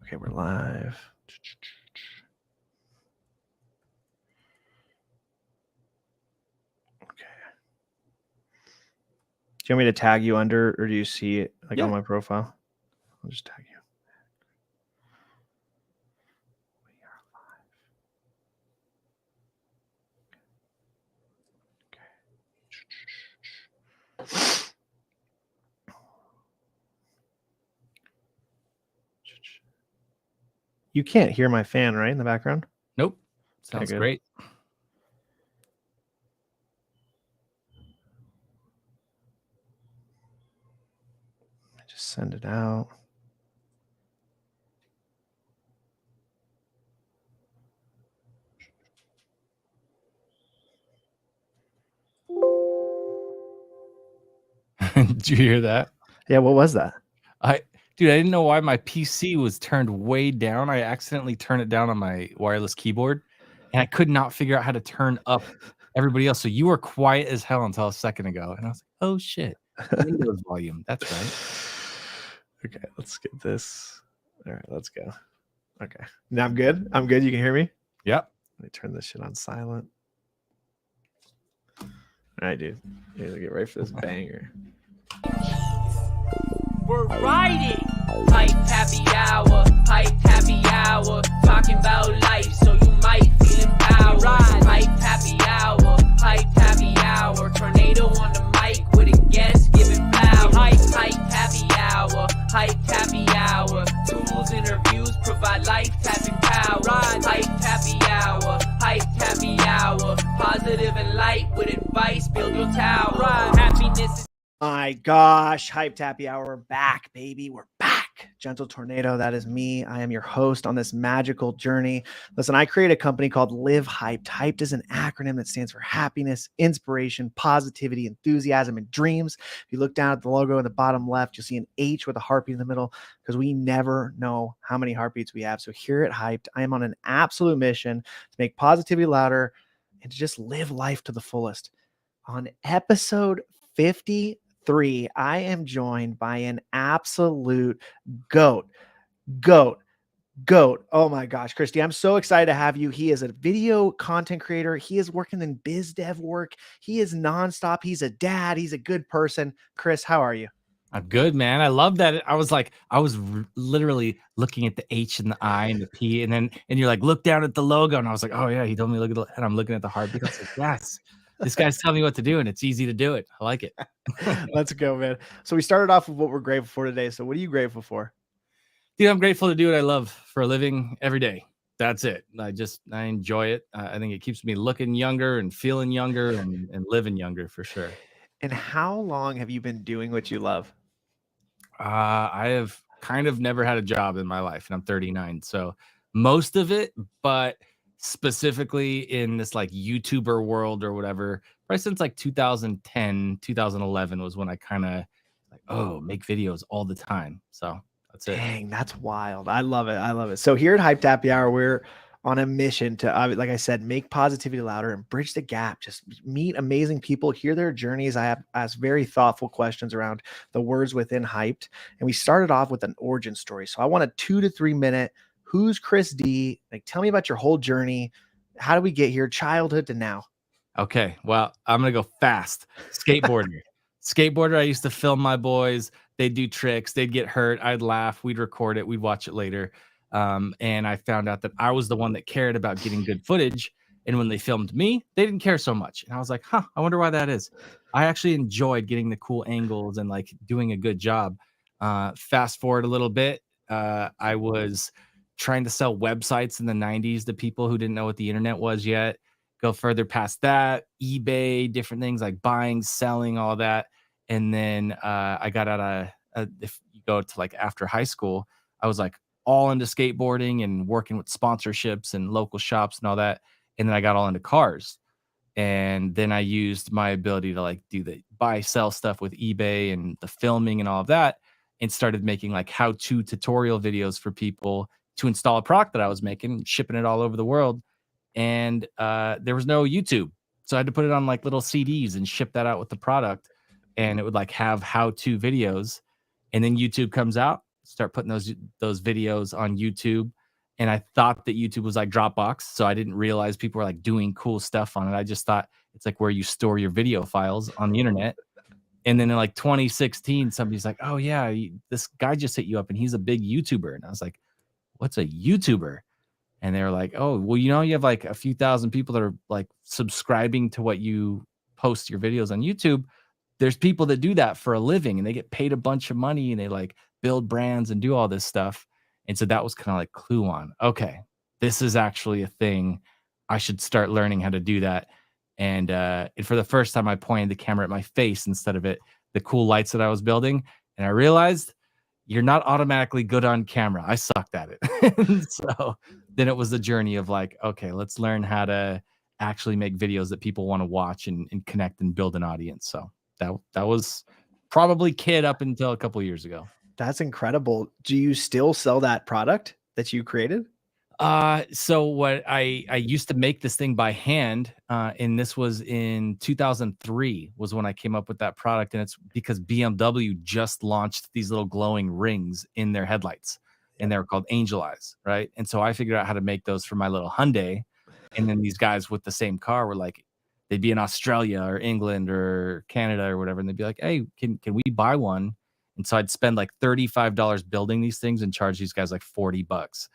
Okay, we're live. Okay. Do you want me to tag you under, or do you see it like on my profile? I'll just tag you. You can't hear my fan, right, in the background? Nope. Sounds great. Just send it out. Did you hear that? Yeah, what was that? Dude, I didn't know why my PC was turned way down. I accidentally turned it down on my wireless keyboard, and I could not figure out how to turn up everybody else. So you were quiet as hell until a second ago, and I was like, "Oh shit, Windows volume." That's right. Okay, let's get this. All right, let's go. Okay, now I'm good. I'm good. You can hear me? Yep. Let me turn this shit on silent. All right, dude. Get ready for this banger. We're riding. Hype happy hour, talking about life, so you might feel empowered. Hype happy hour, tornado on the mic with a guest giving power. Hype happy hour, tools, interviews, provide life tapping power. Hype happy hour, positive and light with advice, build your tower. Happiness is my gosh, Hyped Happy Hour, we're back, baby. We're back. Gentle Tornado, that is me. I am your host on this magical journey. Listen, I created a company called Live Hyped. Hyped is an acronym that stands for happiness, inspiration, positivity, enthusiasm, and dreams. If you look down at the logo in the bottom left, you'll see an H with a heartbeat in the middle because we never know how many heartbeats we have. So here at Hyped, I am on an absolute mission to make positivity louder and to just live life to the fullest. On episode 53, I am joined by an absolute goat. Oh my gosh, Christy, I'm so excited to have you. He is a video content creator. He is working in biz dev work. He is nonstop. He's a dad. He's a good person. Chris, how are you? I'm good, man. I love that. I was literally looking at the H and the I and the P, and you're like, look down at the logo, and I was like, oh yeah, he told me to look at the, and I'm looking at the heartbeat. I was like, yes. This guy's telling me what to do, and it's easy to do it. I like it. Let's go, man. So we started off with what we're grateful for today. So what are you grateful for? Dude, I'm grateful to do what I love for a living every day. That's it. I enjoy it. I think it keeps me looking younger and feeling younger and living younger for sure. And how long have you been doing what you love? I have kind of never had a job in my life, and I'm 39. So most of it, but specifically in this like YouTuber world or whatever, right since like 2010, 2011 was when I kind of like, make videos all the time. So that's it. Dang, that's wild. I love it. So here at Hyped Happy Hour, we're on a mission to, like I said, make positivity louder and bridge the gap. Just meet amazing people, hear their journeys. I have asked very thoughtful questions around the words within Hyped. And we started off with an origin story. So I want a 2 to 3 minute, who's Chris D? Like, tell me about your whole journey. How do we get here? Childhood to now. Okay. Well, I'm going to go fast. Skateboarder. I used to film my boys. They'd do tricks. They'd get hurt. I'd laugh. We'd record it. We'd watch it later. And I found out that I was the one that cared about getting good footage. And when they filmed me, they didn't care so much. And I was like, I wonder why that is. I actually enjoyed getting the cool angles and like doing a good job. Fast forward a little bit. I was trying to sell websites in the 90s to people who didn't know what the internet was yet. Go further past that, eBay, different things like buying, selling, all that. And then I got out of, if you go to like after high school, I was like all into skateboarding and working with sponsorships and local shops and all that. And then I got all into cars. And then I used my ability to like do the buy, sell stuff with eBay and the filming and all of that, and started making like how-to tutorial videos for people to install a product that I was making, shipping it all over the world. And there was no YouTube. So I had to put it on like little CDs and ship that out with the product. And it would like have how-to videos. And then YouTube comes out. start putting those videos on YouTube. And I thought that YouTube was like Dropbox, so I didn't realize people were like doing cool stuff on it. I just thought it's like where you store your video files on the internet. And then in like 2016, somebody's like, "Oh yeah, this guy just hit you up, and he's a big YouTuber." And I was like, "What's a YouTuber?" And they're like, "Oh, well, you know, you have like a few thousand people that are like subscribing to what you post your videos on YouTube. There's people that do that for a living, and they get paid a bunch of money, and they like build brands and do all this stuff." And so that was kind of like clue on, okay, this is actually a thing. I should start learning how to do that. And for the first time, I pointed the camera at my face instead of the cool lights that I was building. And I realized you're not automatically good on camera. I sucked at it. So then it was the journey of like, okay, let's learn how to actually make videos that people want to watch and connect and build an audience. So that was probably kid up until a couple of years ago. That's incredible. Do you still sell that product that you created? So what I used to make this thing by hand, and this was in 2003 was when I came up with that product. And it's because BMW just launched these little glowing rings in their headlights, and they were called Angel Eyes, right? And so I figured out how to make those for my little Hyundai. And then these guys with the same car were like, they'd be in Australia or England or Canada or whatever, and they'd be like, "Hey, can we buy one?" And so I'd spend like $35 building these things and charge these guys like $40.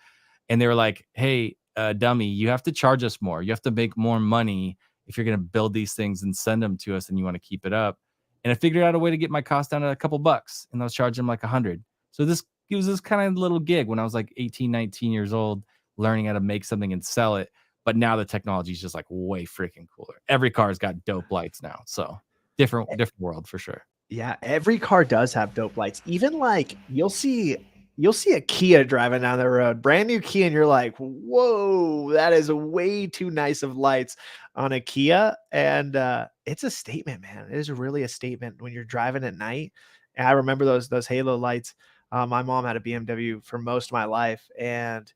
And they were like, "Hey, dummy, you have to charge us more. You have to make more money if you're going to build these things and send them to us and you want to keep it up." And I figured out a way to get my cost down to a couple bucks, and I was charging them like 100. So it was this kind of little gig when I was like 18, 19 years old, learning how to make something and sell it. But now the technology is just like way freaking cooler. Every car's got dope lights now. So different world for sure. Yeah, every car does have dope lights. Even like you'll see a Kia driving down the road, brand new Kia, and you're like, whoa, that is way too nice of lights on a Kia. And it's a statement, man. It is really a statement when you're driving at night. And I remember those halo lights. My mom had a BMW for most of my life, and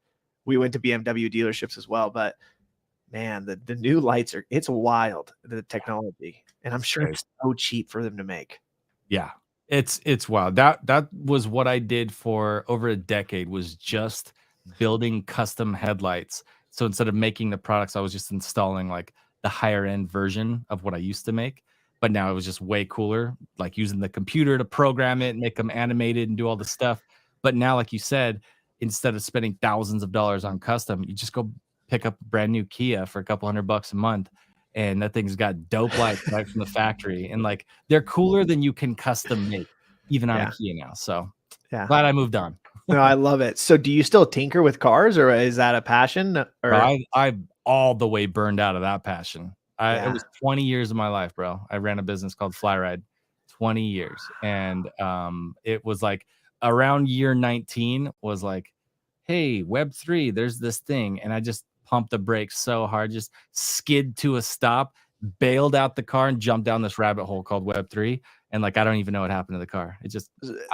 we went to BMW dealerships as well. But man, the new lights it's wild, the technology. And I'm sure it's so cheap for them to make. Yeah, it's wild. That was what I did for over a decade, was just building custom headlights. So instead of making the products, I was just installing like the higher end version of what I used to make. But now it was just way cooler, like using the computer to program it and make them animated and do all the stuff. But now, like you said, instead of spending thousands of dollars on custom, you just go pick up a brand new Kia for a couple $100 a month. And that thing's got dope lights right from the factory. And like, they're cooler than you can custom make, even on a Kia now. So yeah, glad I moved on. No, I love it. So do you still tinker with cars, or is that a passion? Or I all the way burned out of that passion. It was 20 years of my life, bro. I ran a business called Flyride, 20 years. And it was like around year 19 was like, hey, Web3, there's this thing. And I just pumped the brakes so hard, just skid to a stop, bailed out the car, and jumped down this rabbit hole called Web3. And like, I don't even know what happened to the car. It just,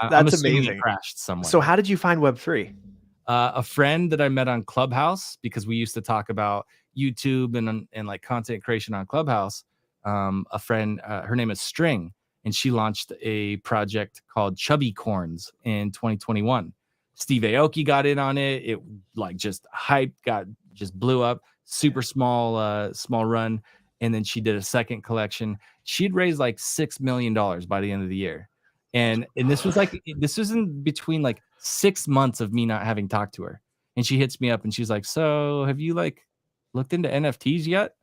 that's amazing. It crashed somewhere. So how did you find Web3? A friend that I met on Clubhouse, because we used to talk about YouTube and like content creation on Clubhouse. A friend, her name is String, and she launched a project called Chubby Corns in 2021. Steve Aoki got in on it. It like just hyped, just blew up. Super small run. And then she did a second collection. She'd raised like $6 million by the end of the year. And this was in between like 6 months of me not having talked to her. And she hits me up and she's like, "So have you like looked into NFTs yet?"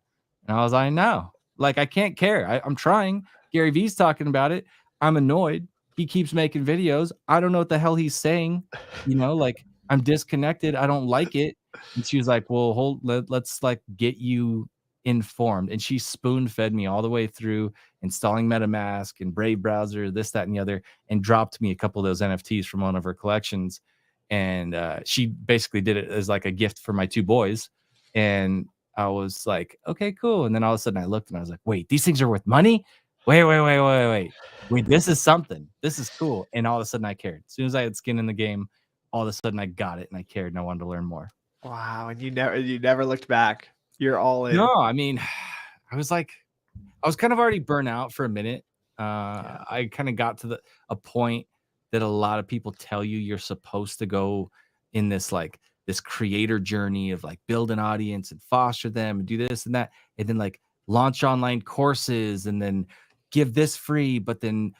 And I was like, "No, like I can't care. I'm trying. Gary Vee's talking about it. I'm annoyed. He keeps making videos. I don't know what the hell he's saying. You know, like I'm disconnected. I don't like it." And she was like, "Well, let's like get you informed." And she spoon fed me all the way through installing MetaMask and Brave browser, this, that, and the other, and dropped me a couple of those NFTs from one of her collections. And she basically did it as like a gift for my two boys. And I was like, okay, cool. And then all of a sudden I looked and I was like, wait, these things are worth money? Wait, this is something. This is cool. And all of a sudden I cared. As soon as I had skin in the game, all of a sudden I got it and I cared and I wanted to learn more. Wow. And you never looked back. You're all in. No, I mean, I was kind of already burnt out for a minute. I kind of got to a point that a lot of people tell you you're supposed to go in this like this creator journey of like build an audience and foster them and do this and that, and then like launch online courses and then give this free, but then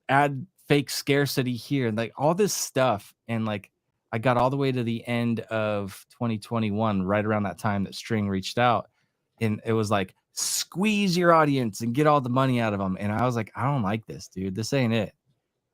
add fake scarcity here and like all this stuff. And like I got all the way to the end of 2021, right around that time that String reached out, and it was like squeeze your audience and get all the money out of them. And I was like, I don't like this, dude. This ain't it.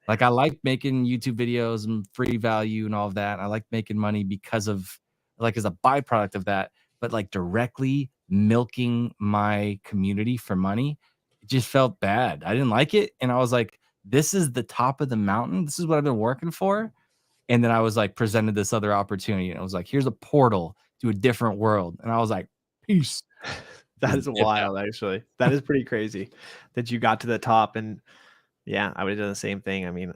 Like I like making YouTube videos and free value and all of that. I like making money because of like as a byproduct of that, but like directly milking my community for money, it just felt bad. I didn't like it. And I was like, this is the top of the mountain. This is what I've been working for. And then I was like presented this other opportunity, and it was like, here's a portal to a different world. And I was like, peace. That is wild, actually. That is pretty crazy that you got to the top. And yeah, I would have done the same thing. I mean,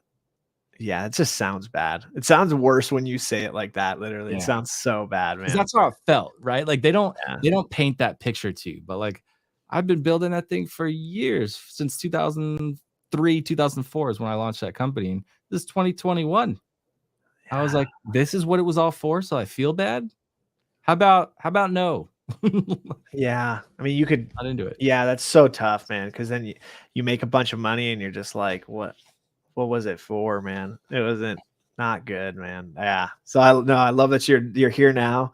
yeah, it just sounds bad. It sounds worse when you say it like that. Literally, Yeah. it sounds so bad, man. That's how it felt, right? Like they don't Yeah. paint that picture to you, but like I've been building that thing for years, since 2003, 2004 is when I launched that company, and this is 2021. I was like, this is what it was all for, so I feel bad. How about no? Yeah, I mean, you could. Not into it. Yeah, that's so tough, man. Because then you make a bunch of money and you're just like, what was it for, man? It wasn't not good, man. Yeah. So I love that you're here now.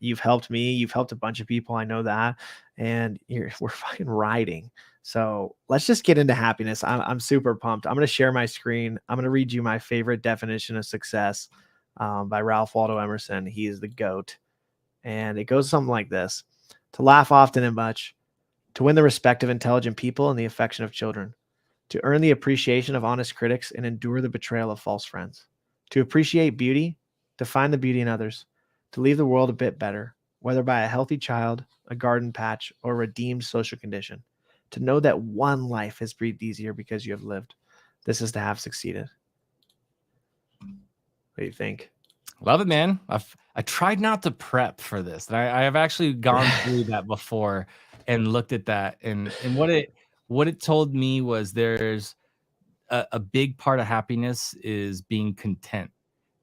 You've helped me. You've helped a bunch of people. I know that, and we're fucking riding. So let's just get into happiness. I'm super pumped. I'm gonna share my screen. I'm gonna read you my favorite definition of success by Ralph Waldo Emerson. He is the GOAT, and it goes something like this: to laugh often and much, to win the respect of intelligent people and the affection of children, to earn the appreciation of honest critics and endure the betrayal of false friends, to appreciate beauty, to find the beauty in others, to leave the world a bit better, whether by a healthy child, a garden patch, or a redeemed social condition, to know that one life has breathed easier because you have lived. This is to have succeeded. What do you think? Love it, man. I tried not to prep for this, and I have actually gone through that before and looked at that, and what it told me was there's a big part of happiness is being content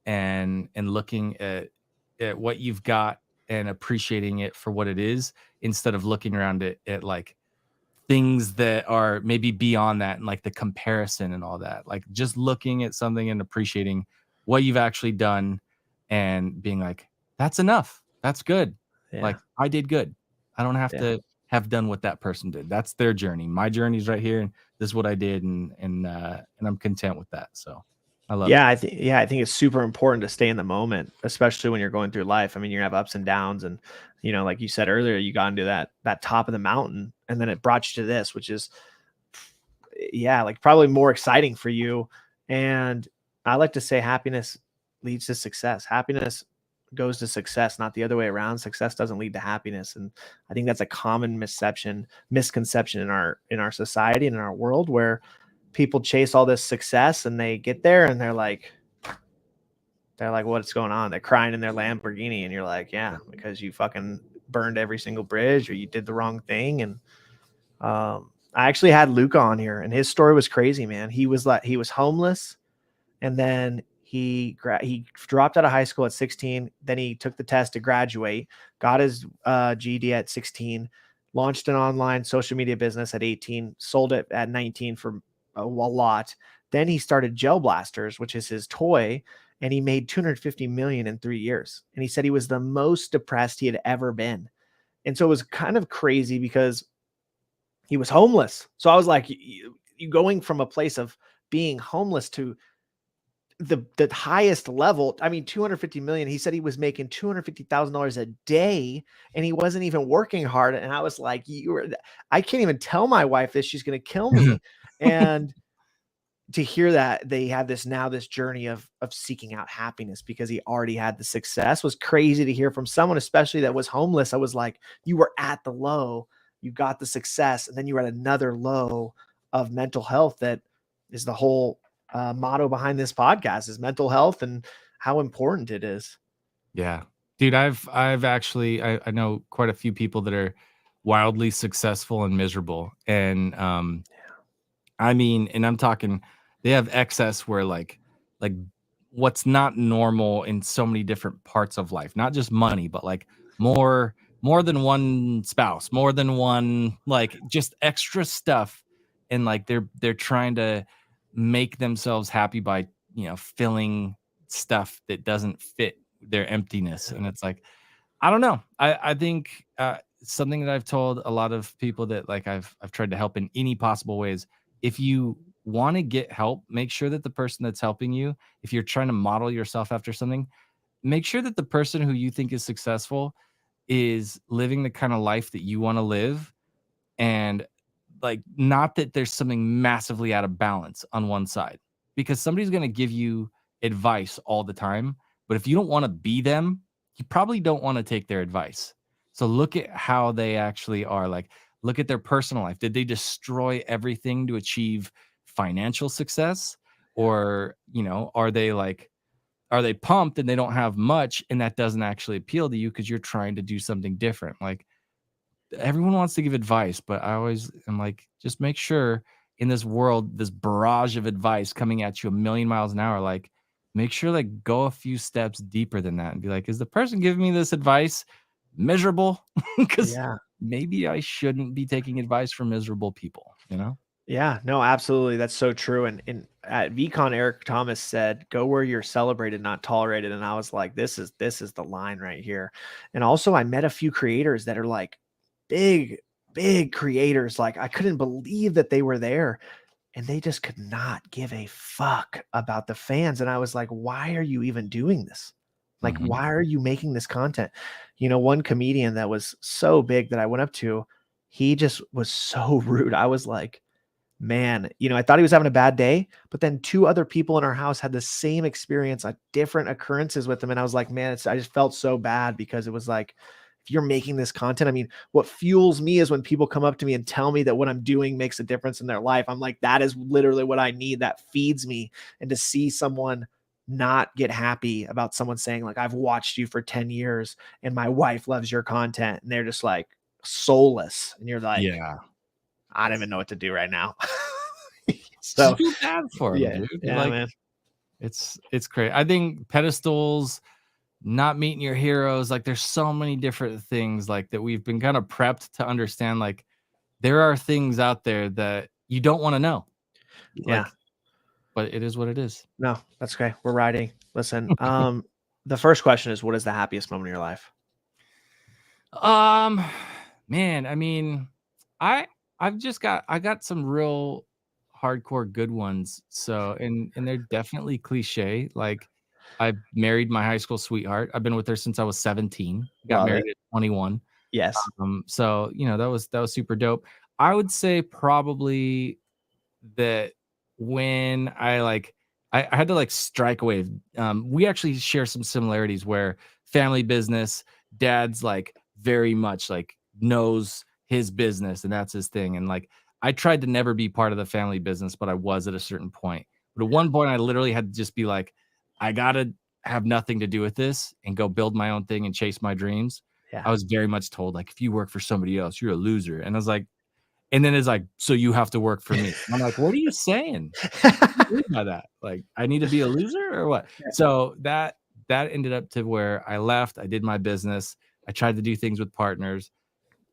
and looking at what you've got and appreciating it for what it is, instead of looking around it at like things that are maybe beyond that and like the comparison and all that. Like just looking at something and appreciating what you've actually done and being like, that's enough. That's good. Yeah. Like I did good. I don't have to have done what that person did. That's their journey. My journey's right here, and this is what I did, and I'm content with that. So I love it. I think it's super important to stay in the moment, especially when you're going through life. I mean, you're gonna have ups and downs, and like you said earlier, you got into that top of the mountain, and then it brought you to this, which is like probably more exciting for you. And I like to say happiness leads to success. Happiness goes to success, not the other way around. Success doesn't lead to happiness. And I think that's a common misconception in our society and in our world, where people chase all this success and they get there and they're like, what's going on? They're crying in their Lamborghini, and you're like, yeah, because you fucking burned every single bridge, or you did the wrong thing. And I actually had Luca on here, and his story was crazy, man. He was homeless, and then he dropped out of high school at 16. Then he took the test to graduate, got his GED at 16, launched an online social media business at 18, sold it at 19 for a lot. Then he started Gel Blasters, which is his toy, and he made $250 million in 3 years. And he said he was the most depressed he had ever been. And so it was kind of crazy because he was homeless. So I was like, you going from a place of being homeless to the highest level. I mean, 250 million. He said he was making $250,000 a day, and he wasn't even working hard. And I was like, I can't even tell my wife this. She's going to kill me. And to hear that they had this journey of seeking out happiness because he already had the success was crazy to hear from someone, especially that was homeless. I was like, you were at the low, you got the success, and then you were at another low of mental health. That is the whole motto behind this podcast, is mental health and how important it is. Yeah, dude, I've actually, I know quite a few people that are wildly successful and miserable. And I mean, and I'm talking, they have excess where like like what's not normal in so many different parts of life, not just money, but like more than one spouse, more than one, like just extra stuff. And like they're trying to make themselves happy by, filling stuff that doesn't fit their emptiness. And it's like, I don't know. I think something that I've told a lot of people that like I've tried to help in any possible ways. If you want to get help, make sure that the person that's helping you, if you're trying to model yourself after something, make sure that the person who you think is successful is living the kind of life that you want to live. And like, not that there's something massively out of balance on one side, because somebody's going to give you advice all the time. But if you don't want to be them, you probably don't want to take their advice. So look at how they actually are. Like, look at their personal life. Did they destroy everything to achieve financial success? Or, are they pumped and they don't have much and that doesn't actually appeal to you because you're trying to do something different? Like, everyone wants to give advice, but I always am like, just make sure in this world, this barrage of advice coming at you a million miles an hour, like make sure like go a few steps deeper than that and be like, is the person giving me this advice miserable? Because Yeah. maybe I shouldn't be taking advice from miserable people, Yeah, no, absolutely. That's so true. And at VCon, Eric Thomas said, "Go where you're celebrated, not tolerated." And I was like, this is the line right here. And also, I met a few creators that are like big, big creators. Like, I couldn't believe that they were there, and they just could not give a fuck about the fans. And I was like, why are you even doing this? Like, Mhm. why are you making this content? One comedian that was so big that I went up to, he just was so rude. I was like, man, I thought he was having a bad day, but then two other people in our house had the same experience, like different occurrences with him. And I was like, man, I just felt so bad because it was like, if you're making this content, I mean, what fuels me is when people come up to me and tell me that what I'm doing makes a difference in their life. I'm like, that is literally what I need. That feeds me. And to see someone not get happy about someone saying like, I've watched you for 10 years and my wife loves your content, and they're just like soulless. And you're like, Yeah. I don't even know what to do right now. So So feel bad for him, yeah, dude. yeah, Like, man. it's great. I think pedestals, not meeting your heroes, like there's so many different things like that we've been kind of prepped to understand. Like, there are things out there that you don't want to know. Yeah, Like, but it is what it is. no, that's okay. We're riding. Listen, the first question is, what is the happiest moment of your life? Um, man, I mean, I I got some real hardcore good ones. So, and they're definitely cliche. Like, I married my high school sweetheart. I've been with her since I was 17. Got Love it. married at 21. Yes. So that was super dope. I would say probably that when I had to like strike a wave. We actually share some similarities where family business, dad's like very much like knows his business and that's his thing. And like I tried to never be part of the family business, but I was at a certain point. But at one point I literally had to just be like, I gotta have nothing to do with this and go build my own thing and chase my dreams. Yeah. I was very much told, like, if you work for somebody else, you're a loser. And I was like, and then it's like, so you have to work for me. I'm like, what are you saying? What do you mean by that? Like, I need to be a loser or what? So that ended up to where I left. I did my business. I tried to do things with partners.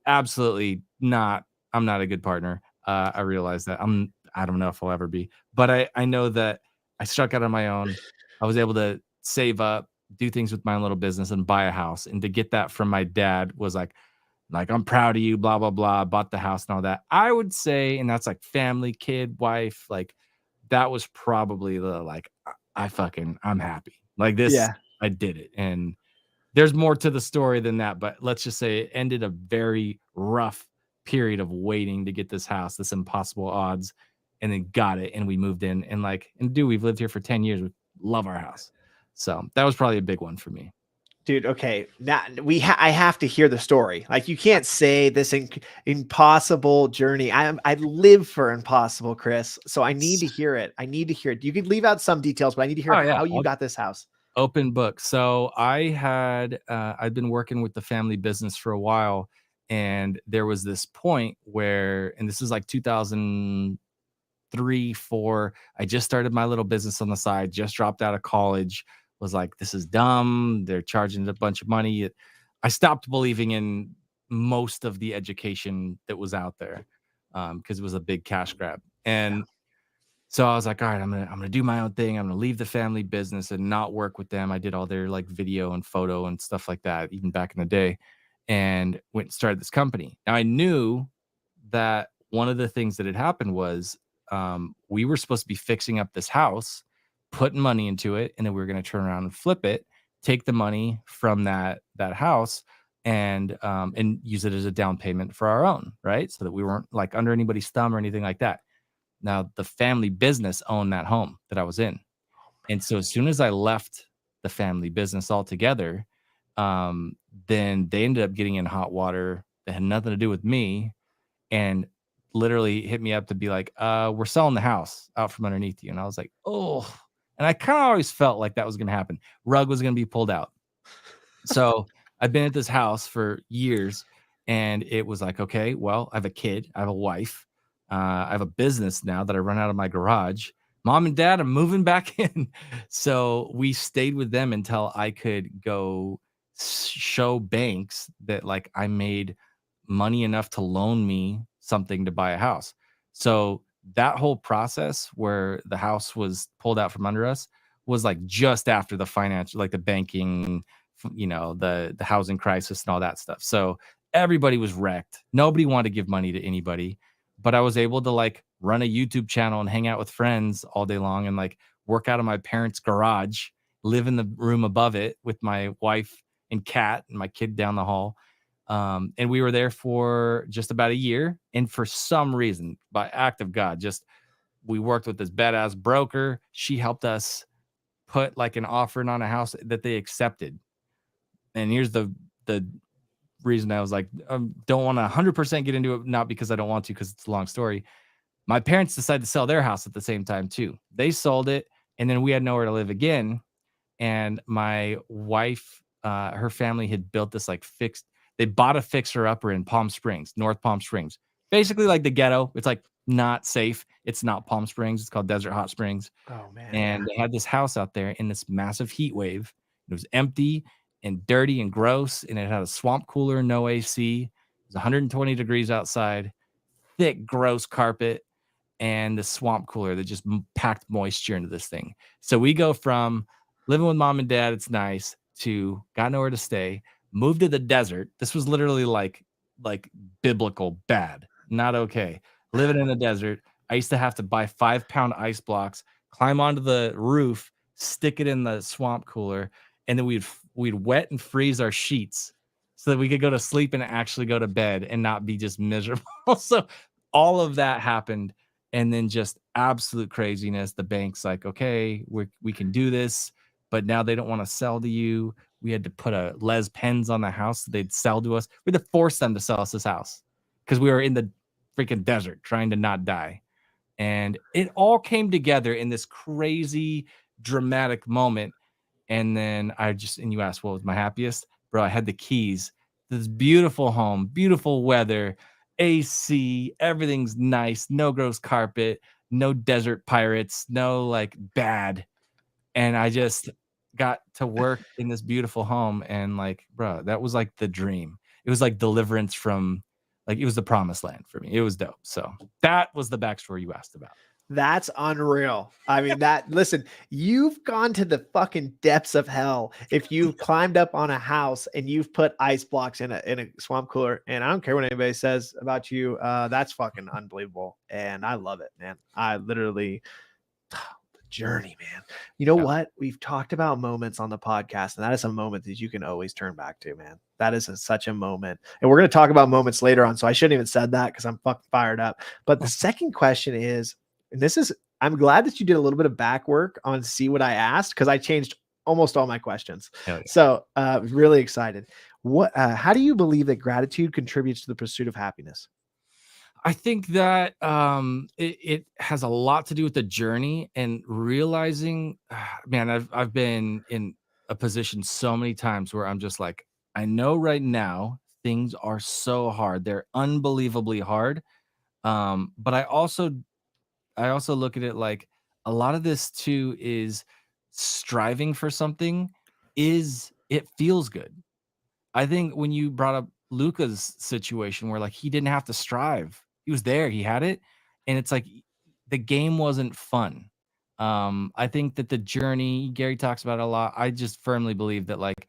Absolutely not. I'm not a good partner. I realized that. I don't know if I'll ever be, but I know that I struck out on my own. I was able to save up, do things with my own little business and buy a house. And to get that from my dad was like, I'm proud of you, blah, blah, blah, bought the house and all that. I would say, and that's like family, kid, wife, like that was probably the like, I'm happy. Like this, Yeah. I did it. And there's more to the story than that, but let's just say it ended a very rough period of waiting to get this house, this impossible odds, and then got it. And we moved in and dude, we've lived here for 10 years. We love our house. So that was probably a big one for me. Dude, okay. Now I have to hear the story. Like, you can't say this impossible journey. I live for impossible, Chris. So I need to hear it. I need to hear it. You could leave out some details, but I need to hear Oh, yeah. how you got this house. Open book. So I'd been working with the family business for a while, and there was this point where, and this is like 2010 3, 4. I just started my little business on the side, just dropped out of college, was like, this is dumb. They're charging a bunch of money. I stopped believing in most of the education that was out there because it was a big cash grab. And so I was like, all right, I'm gonna do my own thing. I'm gonna leave the family business and not work with them. I did all their like video and photo and stuff like that, even back in the day, and went and started this company. Now I knew that one of the things that had happened was we were supposed to be fixing up this house, putting money into it, and then we were going to turn around and flip it, take the money from that house, and use it as a down payment for our own, right? So that we weren't like under anybody's thumb or anything like that. Now the family business owned that home that I was in, and so as soon as I left the family business altogether, then they ended up getting in hot water that had nothing to do with me, and literally hit me up to be like, we're selling the house out from underneath you. And I was like, oh, and I kind of always felt like that was going to happen. Rug was going to be pulled out. So I've been at this house for years, and it was like, okay, well, I have a kid, I have a wife, I have a business now that I run out of my garage. Mom and dad, I'm moving back in. So we stayed with them until I could go show banks that like I made money enough to loan me something to buy a house. So that whole process where the house was pulled out from under us was like just after the financial, like the banking, the housing crisis and all that stuff. So everybody was wrecked. Nobody wanted to give money to anybody, but I was able to like run a YouTube channel and hang out with friends all day long and like work out of my parents' garage, live in the room above it with my wife and cat and my kid down the hall. And we were there for just about a year. And for some reason, by act of God, we worked with this badass broker. She helped us put like an offering on a house that they accepted. And here's the reason I was like, don't want to 100% get into it, not because I don't want to, because it's a long story. My parents decided to sell their house at the same time too. They sold it, and then we had nowhere to live again. And my wife, her family had built this like they bought a fixer-upper in Palm Springs, North Palm Springs. Basically like the ghetto. It's like not safe. It's not Palm Springs. It's called Desert Hot Springs. Oh, man. And they had this house out there in this massive heat wave. It was empty and dirty and gross, and it had a swamp cooler, no AC. It was 120 degrees outside, thick, gross carpet, and the swamp cooler that just packed moisture into this thing. So we go from living with mom and dad, it's nice, to got nowhere to stay, moved to the desert. This was literally like biblical bad, not okay. Living in the desert. I used to have to buy 5-pound ice blocks, climb onto the roof, stick it in the swamp cooler, and then we'd wet and freeze our sheets so that we could go to sleep and actually go to bed and not be just miserable. So all of that happened, and then just absolute craziness. The bank's like, okay, we can do this, but now they don't want to sell to you. We had to put a Les Pens on the house so they'd sell to us. We had to force them to sell us this house because we were in the freaking desert trying to not die. And it all came together in this crazy, dramatic moment. And then and you asked what was my happiest? Bro, I had the keys to this beautiful home, beautiful weather, AC, everything's nice, no gross carpet, no desert pirates, no like bad. And I just got to work in this beautiful home, and like, bro, that was like the dream. It was like deliverance from, like, it was the promised land for me. It was dope. So that was the backstory you asked about. That's unreal. I mean, listen, you've gone to the fucking depths of hell if you've climbed up on a house and you've put ice blocks in a swamp cooler. And I don't care what anybody says about you. That's fucking unbelievable. And I love it, man. I literally, the journey, man. You know what? We've talked about moments on the podcast, and that is a moment that you can always turn back to, man. That is such a moment. And we're going to talk about moments later on. So I shouldn't even said that because I'm fucking fired up. But the second question is, and I'm glad that you did a little bit of back work on see what I asked, because I changed almost all my questions. Yeah. So really excited. How do you believe that gratitude contributes to the pursuit of happiness? I think that it has a lot to do with the journey and realizing, man, I've been in a position so many times where I'm just like, I know right now things are so hard. They're unbelievably hard. But I also I also look at it like a lot of this too is striving for something is it feels good. I think when you brought up Luca's situation where like he didn't have to strive. He was there, he had it, and it's like the game wasn't fun. I think that the journey, Gary talks about it a lot. I just firmly believe that like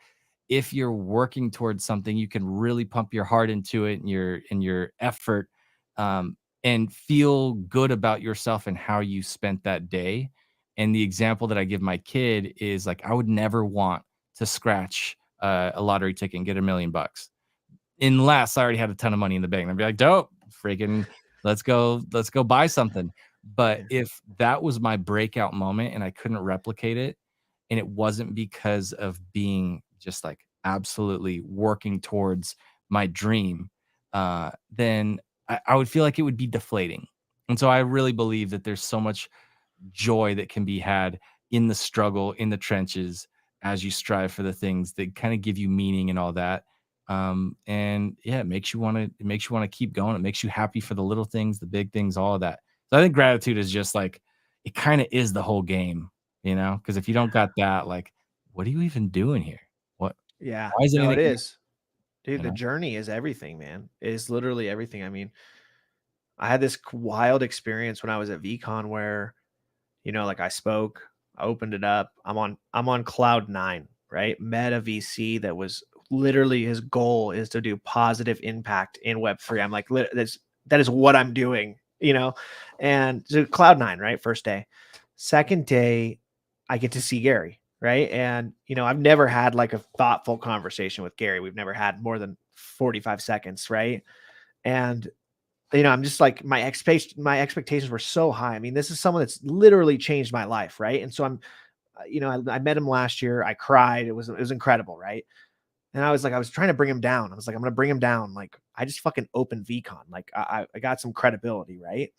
if you're working towards something, you can really pump your heart into it and your effort and feel good about yourself and how you spent that day. And the example that I give my kid is like I would never want to scratch a lottery ticket and get $1 million unless I already had a ton of money in the bank. And I'd be like, dope, freaking, let's go buy something. But Yeah. if that was my breakout moment and I couldn't replicate it, and it wasn't because of being just like absolutely working towards my dream, then I would feel like it would be deflating. And so I really believe that there's so much joy that can be had in the struggle, in the trenches, as you strive for the things that kind of give you meaning and all that. And yeah, it makes you want to keep going. It makes you happy for the little things, the big things, all of that. So I think gratitude is just like it kind of is the whole game, you know? Because if you don't got that, like, what are you even doing here? What Yeah. why is No, it anything, is. you Dude, the know? journey is everything, man. It is literally everything. I mean, I had this wild experience when I was at VCon where, like I spoke, I opened it up. I'm on cloud nine, right? Met a VC that was literally his goal is to do positive impact in Web3. I'm like, that is what I'm doing, And so cloud nine, right? First day. Second day, I get to see Gary, right? And I've never had like a thoughtful conversation with Gary. We've never had more than 45 seconds, right? And I'm just like my expectations were so high. I mean, this is someone that's literally changed my life, right? And so I met him last year. I cried. It was incredible, right? And I was trying to bring him down. I was like, I'm gonna bring him down. Like, I just fucking opened VCon. Like, I got some credibility, right?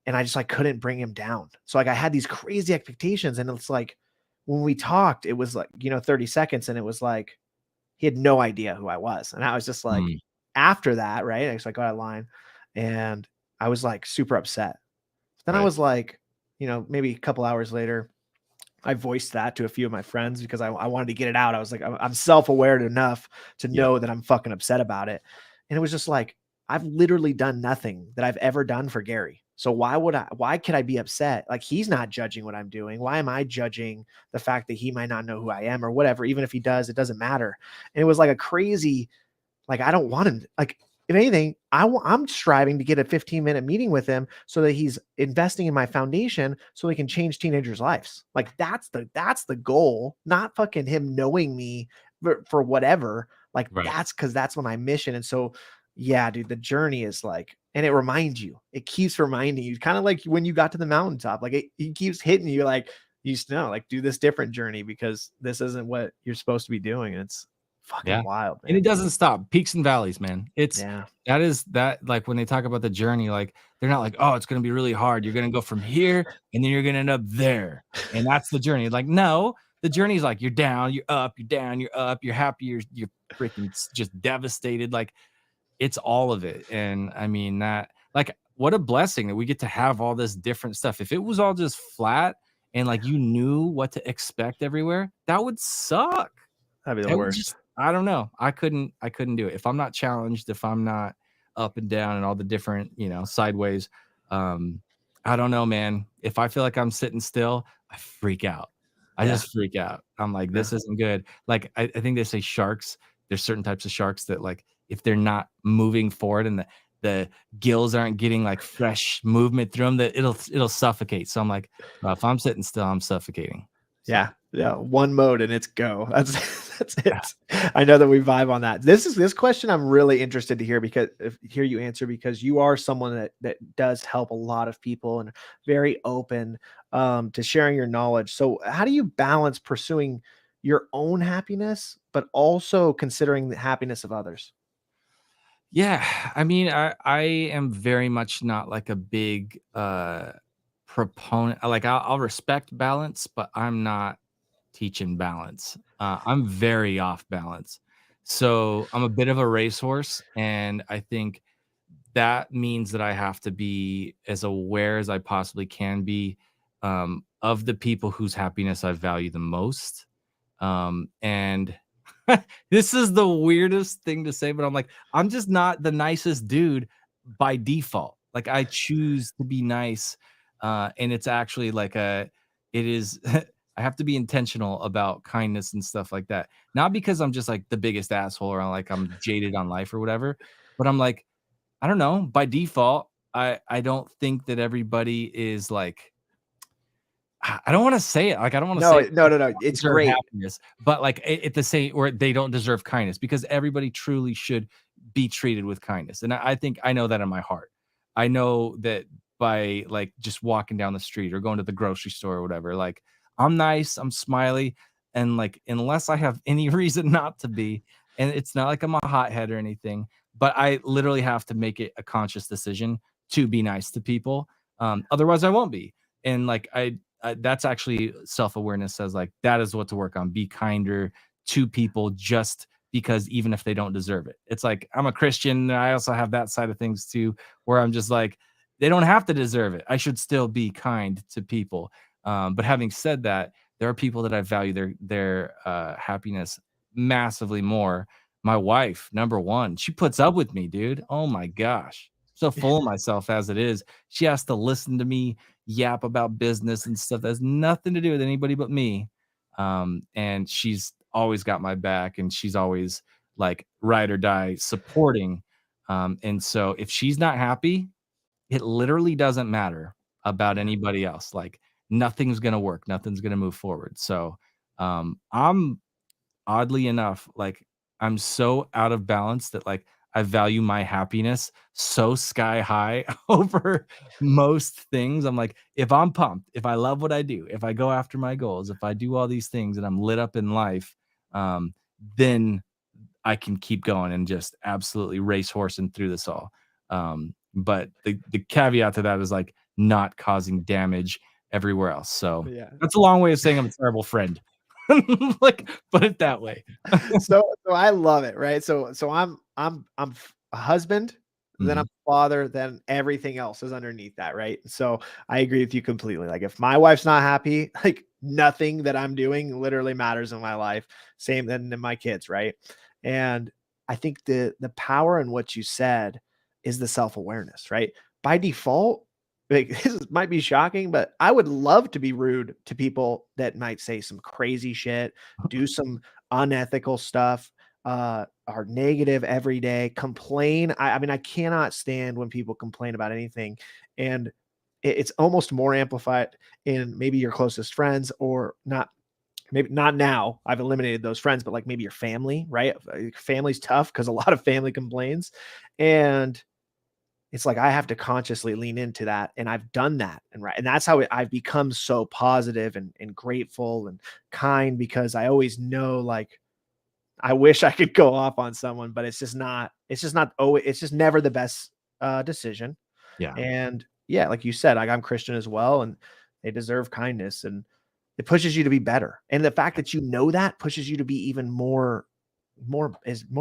And I just like couldn't bring him down. So like I had these crazy expectations, and it's like when we talked, it was like 30 seconds, and it was like he had no idea who I was. And I was just like, Mm, after that, right? I got a line and I was like super upset. Then I right. was like, maybe a couple hours later, I voiced that to a few of my friends because I wanted to get it out. I was like, I'm self-aware enough to Yep. know that I'm fucking upset about it. And it was just like, I've literally done nothing that I've ever done for Gary. So why could I be upset? Like, he's not judging what I'm doing. Why am I judging the fact that he might not know who I am or whatever? Even if he does, it doesn't matter. And it was like a crazy, like, I don't want him. Like, if anything, I'm striving to get a 15-minute meeting with him so that he's investing in my foundation so he can change teenagers' lives. Like, that's the goal, not fucking him knowing me for whatever. Like, Right. that's my mission. And so, yeah, dude, the journey is like, and it reminds you, it keeps reminding you, kind of like when you got to the mountaintop, like it keeps hitting you, like, you just know, like, do this different journey because this isn't what you're supposed to be doing. And it's fucking Yeah. wild, And it man. doesn't stop. Peaks and valleys, man. Yeah. That is that like when they talk about the journey, like they're not like, oh, it's gonna be really hard. You're gonna go from here and then you're gonna end up there. And that's the journey. Like, no, the journey is like you're down, you're up, you're down, you're up, you're happy, you're freaking just devastated. Like it's all of it. And I mean that like what a blessing that we get to have all this different stuff. If it was all just flat and like you knew what to expect everywhere, that would suck. That'd be the It would worst. just I don't know. I couldn't do it. If I'm not challenged, if I'm not up and down and all the different, sideways, um, I don't know, man. If I feel like I'm sitting still, I freak out. I Yeah. just freak out. I'm like, Yeah. this isn't good. Like I think they say sharks, there's certain types of sharks that like if they're not moving forward and the gills aren't getting like fresh movement through them, that it'll suffocate. So I'm like, if I'm sitting still, I'm suffocating. So Yeah. Yeah. One mode and it's go. That's yeah. it. I know that we vibe on that. This question I'm really interested to hear you answer because you are someone that does help a lot of people and very open to sharing your knowledge. So how do you balance pursuing your own happiness, but also considering the happiness of others? Yeah, I mean, I am very much not like a big proponent. Like I'll respect balance, but I'm not teaching balance. I'm very off balance. So I'm a bit of a racehorse, and I think that means that I have to be as aware as I possibly can be of the people whose happiness I value the most. And this is the weirdest thing to say, but I'm like, I'm just not the nicest dude by default. Like I choose to be nice. And it's actually like it is, I have to be intentional about kindness and stuff like that. Not because I'm just like the biggest asshole or like I'm jaded on life or whatever, but I'm like, I don't know, by default, I don't think that everybody is like, I don't want to say it. Like, I don't want to say No. It's deserve great. happiness, but like at the same, or they don't deserve kindness, because everybody truly should be treated with kindness. And I think I know that in my heart. I know that by like just walking down the street or going to the grocery store or whatever, like I'm nice, I'm smiley, and like unless I have any reason not to be, and it's not like I'm a hothead or anything, but I literally have to make it a conscious decision to be nice to people. Otherwise, I won't be. And like that's actually self-awareness says like that is what to work on. Be kinder to people just because even if they don't deserve it. It's like I'm a Christian. I also have that side of things too, where I'm just like, they don't have to deserve it. I should still be kind to people. But having said that, there are people that I value their happiness massively more. My wife, number one, she puts up with me, dude. Oh my gosh. So full of myself as it is. She has to listen to me yap about business and stuff that has nothing to do with anybody but me. And she's always got my back, and she's always like ride or die supporting. And so if she's not happy, it literally doesn't matter about anybody else. Like nothing's gonna work, nothing's gonna move forward. So I'm oddly enough, like I'm so out of balance that like I value my happiness so sky high over most things. I'm like, if I'm pumped, if I love what I do, if I go after my goals, if I do all these things and I'm lit up in life, um, then I can keep going and just absolutely race horsing through this all. But the caveat to that is like not causing damage everywhere else. So Yeah. that's a long way of saying I'm a terrible friend. Like, put it that way. So I love it, right? So I'm a husband, then I'm a father, then everything else is underneath that, right? So I agree with you completely. Like if my wife's not happy, like nothing that I'm doing literally matters in my life. Same then in my kids, right? And I think the power in what you said is the self-awareness, right? By default, like might be shocking, but I would love to be rude to people that might say some crazy shit, do some unethical stuff, are negative every day, complain. I mean, I cannot stand when people complain about anything. And it's almost more amplified in maybe your closest friends or not. Maybe not now. I've eliminated those friends, but like maybe your family, right? Family's tough because a lot of family complains. And it's like I have to consciously lean into that, and I've done that, and right, and that's how I've become so positive and grateful and kind because I always know like I wish I could go off on someone, but it's just not. It's just not. Oh, it's just never the best decision. Yeah. And yeah, like you said, like I'm Christian as well, and they deserve kindness, and it pushes you to be better. And the fact that you know that pushes you to be even more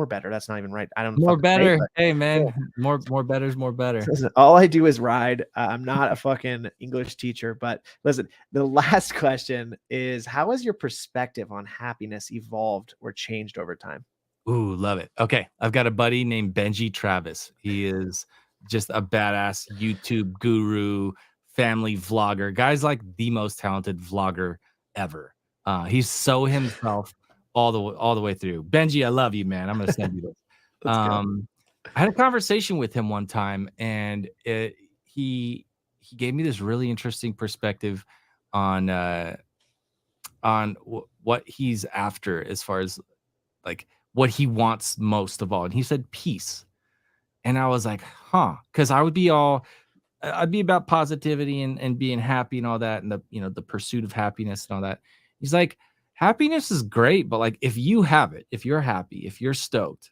better. That's not even right. I don't More fucking say it, better. but Hey yeah. man, more better's more better. Listen, all I do is ride. I'm not a fucking English teacher, but listen, the last question is how has your perspective on happiness evolved or changed over time? Ooh, love it. Okay, I've got a buddy named Benji Travis. He is just a badass YouTube guru, family vlogger. Guy's like the most talented vlogger ever. He's so himself all the way through. Benji, I love you, man. I'm gonna send you this. Let's go. I had a conversation with him one time, and he gave me this really interesting perspective on what he's after as far as like what he wants most of all. And he said peace. And I was like, huh, because I'd be about positivity and being happy and all that, and the pursuit of happiness and all that. He's like, happiness is great, but like if you have it, if you're happy, if you're stoked,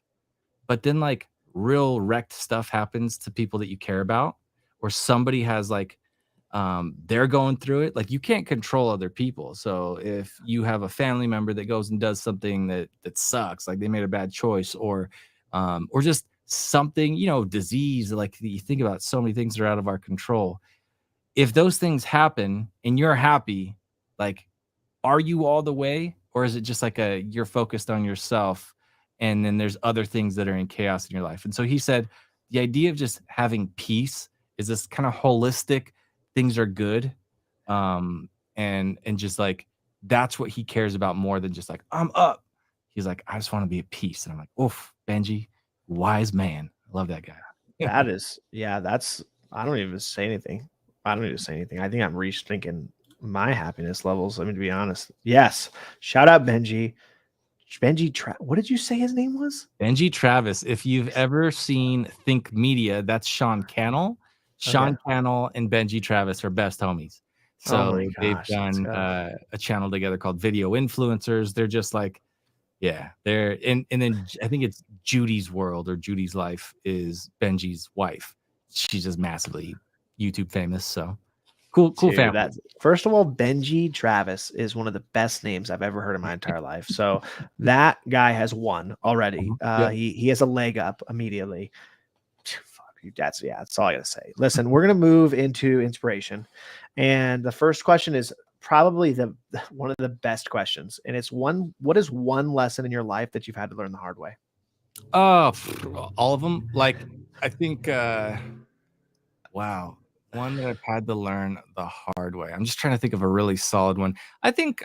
but then like real wrecked stuff happens to people that you care about, or somebody has like they're going through it, like you can't control other people. So if you have a family member that goes and does something that sucks, like they made a bad choice, or just something, disease, like you think about so many things that are out of our control. If those things happen and you're happy, like, are you all the way? Or is it just like you're focused on yourself and then there's other things that are in chaos in your life? And so he said, the idea of just having peace is this kind of holistic, things are good. And just like, that's what he cares about more than just like, I'm up. He's like, I just want to be at peace. And I'm like, oof, Benji, wise man. I love that guy. That is, yeah, that's, I don't even say anything. I don't even say anything. I think I'm rethinking my happiness levels. I mean, to be honest, yes. Shout out Benji. What did you say his name was? Benji Travis. If you've ever seen Think Media, that's Sean Cannell. Sean Cannell and Benji Travis are best homies. So they've done a channel together called Video Influencers. They're just like, yeah, they're and then I think it's Judy's World or Judy's Life is Benji's wife. She's just massively YouTube famous. So cool family. First of all, Benji Travis is one of the best names I've ever heard in my entire life. So that guy has won already. He has a leg up immediately. Fuck, that's all I gotta say. Listen, we're gonna move into inspiration, and the first question is probably one of the best questions, and it's what is one lesson in your life that you've had to learn the hard way? All of them. Like, I think wow, one that I've had to learn the hard way. I'm just trying to think of a really solid one. I think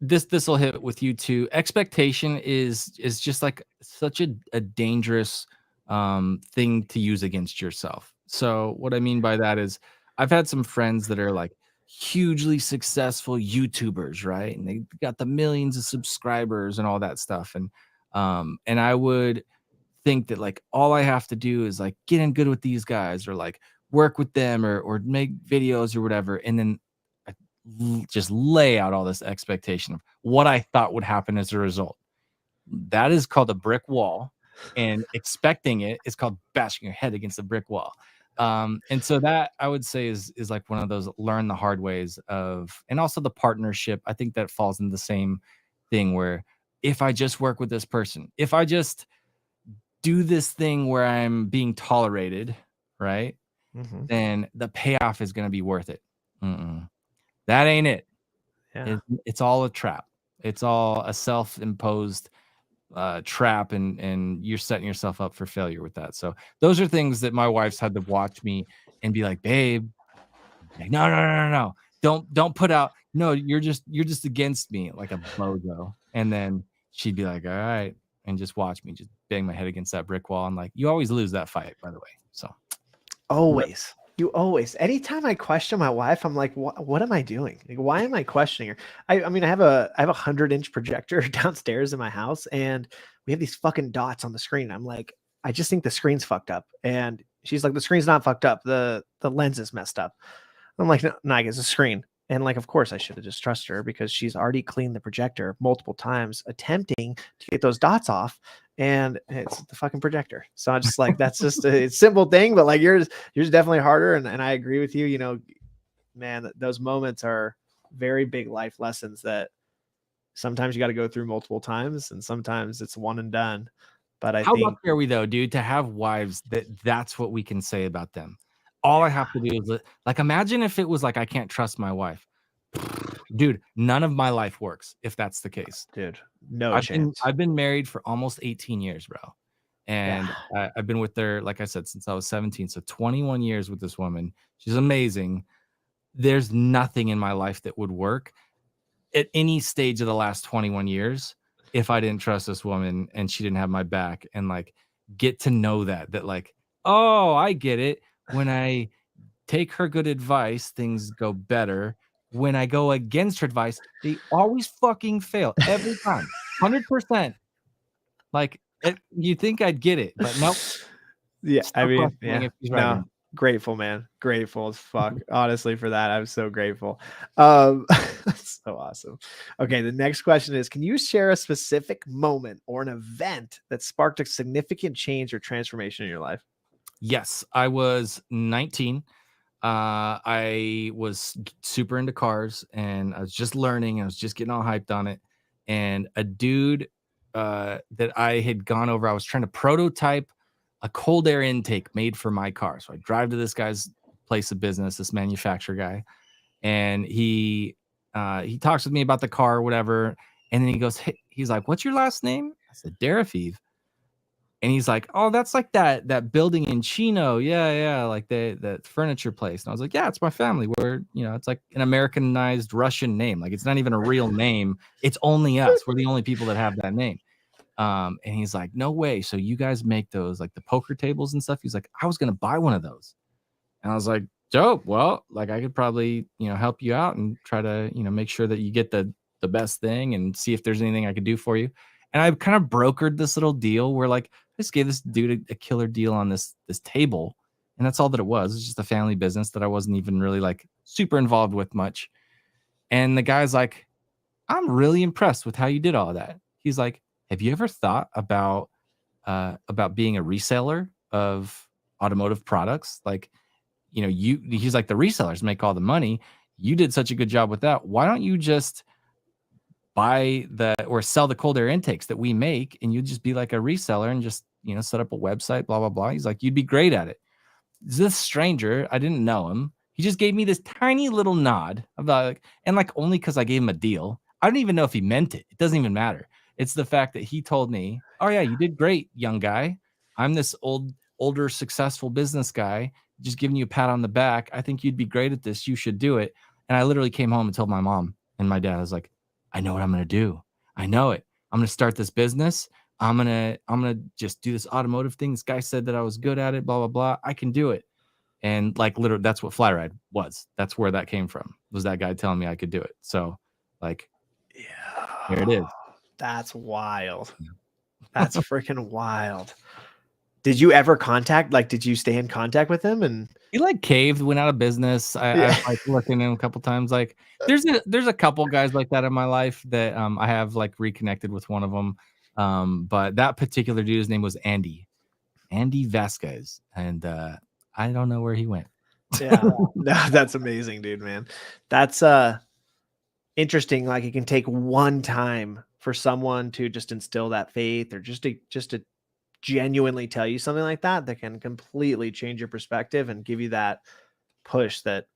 this will hit with you too. Expectation is just like such a dangerous thing to use against yourself. So what I mean by that is I've had some friends that are like hugely successful YouTubers, right? And they got the millions of subscribers and all that stuff. And I would think that like all I have to do is like get in good with these guys or like work with them or make videos or whatever. And then I just lay out all this expectation of what I thought would happen as a result. That is called a brick wall, and expecting it is called bashing your head against a brick wall. And so that I would say is like one of those learn the hard ways of, and also the partnership. I think that falls in the same thing where if I just work with this person, if I just do this thing where I'm being tolerated, right? Then the payoff is going to be worth it. That ain't it. Yeah. It's all a trap. It's all a self-imposed trap, and you're setting yourself up for failure with that. So those are things that my wife's had to watch me and be like, babe, like, no. Don't put out, no, you're just against me like a bozo. And then she'd be like, all right, and just watch me just bang my head against that brick wall. And like, you always lose that fight, by the way. So you always, anytime I question my wife, I'm like, what am I doing? Like, why am I questioning her? I mean, I have a 100-inch projector downstairs in my house, and we have these fucking dots on the screen. I'm like, I just think the screen's fucked up. And she's like, the screen's not fucked up. The lens is messed up. I'm like, no, I guess it's a screen. And like, of course I should have just trusted her because she's already cleaned the projector multiple times attempting to get those dots off. And it's the fucking projector. So I'm just like, that's just a simple thing, but like yours definitely harder. And I agree with you, man, those moments are very big life lessons that sometimes you got to go through multiple times and sometimes it's one and done. But how lucky are we though, dude, to have wives that's what we can say about them. All I have to do is like, imagine if it was like, I can't trust my wife. Dude, none of my life works if that's the case. Dude, no chance. I've been married for almost 18 years, bro. And I've been with her, like I said, since I was 17. So 21 years with this woman. She's amazing. There's nothing in my life that would work at any stage of the last 21 years if I didn't trust this woman and she didn't have my back, and like get to know that like, oh, I get it. When I take her good advice, things go better. When I go against her advice, they always fucking fail every time. 100%. Like, you think I'd get it, but nope. Yeah, I mean, no, grateful, man. Grateful as fuck. Honestly, for that, I'm so grateful. That's so awesome. Okay, the next question is, can you share a specific moment or an event that sparked a significant change or transformation in your life? Yes, I was 19. I was super into cars and I was just learning. I was just getting all hyped on it. And a dude that I had gone over. I was trying to prototype a cold air intake made for my car. So I drive to this guy's place of business, this manufacturer guy, and he talks with me about the car or whatever. And then he goes, hey, he's like, "What's your last name?" I said, "Darafiv." And he's like, "Oh, that's like that building in Chino. Yeah, like that furniture place." And I was like, "Yeah, it's my family. We're, it's like an Americanized Russian name. Like, it's not even a real name. It's only us. We're the only people that have that name." And he's like, "No way. So you guys make those, like the poker tables and stuff?" He's like, "I was gonna buy one of those." And I was like, "Dope. Well, like I could probably, help you out and try to, make sure that you get the best thing and see if there's anything I could do for you." And I kind of brokered this little deal where like I just gave this dude a killer deal on this table. And that's all that it was. It's just a family business that I wasn't even really like super involved with much. And the guy's like, "I'm really impressed with how you did all that." He's like, "Have you ever thought about being a reseller of automotive products? Like, he's like, the resellers make all the money. You did such a good job with that. Why don't you just buy or sell the cold air intakes that we make, and you just be like a reseller and just, set up a website, blah, blah, blah." He's like, "You'd be great at it." This stranger, I didn't know him. He just gave me this tiny little nod about like, and like only because I gave him a deal. I don't even know if he meant it. It doesn't even matter. It's the fact that he told me, "Oh yeah, you did great, young guy. I'm this older, successful business guy, just giving you a pat on the back. I think you'd be great at this. You should do it." And I literally came home and told my mom and my dad. I was like, "I know what I'm going to do. I know it. I'm going to start this business. I'm going to just do this automotive thing. This guy said that I was good at it, blah, blah, blah. I can do it." And like, literally, that's what Flyride was. That's where that came from, was that guy telling me I could do it. So like, Yeah, here it is. That's wild. That's freaking wild. Did you ever did you stay in contact with him? And he like caved, went out of business. I like looking at him a couple times. Like there's a couple guys like that in my life that I have like reconnected with one of them. But that particular dude's name was Andy Vasquez. And I don't know where he went. Yeah, no, that's amazing, dude, man. That's interesting. Like it can take one time for someone to just instill that faith or just to genuinely tell you something like that can completely change your perspective and give you that push that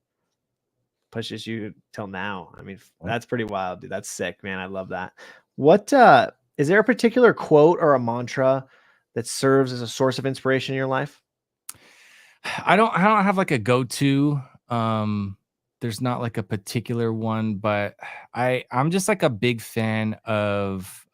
pushes you till now. I mean, that's pretty wild, dude. That's sick, man. I love that. What is there a particular quote or a mantra that serves as a source of inspiration in your life? I don't have like a go-to. There's not like a particular one, but I'm just like a big fan of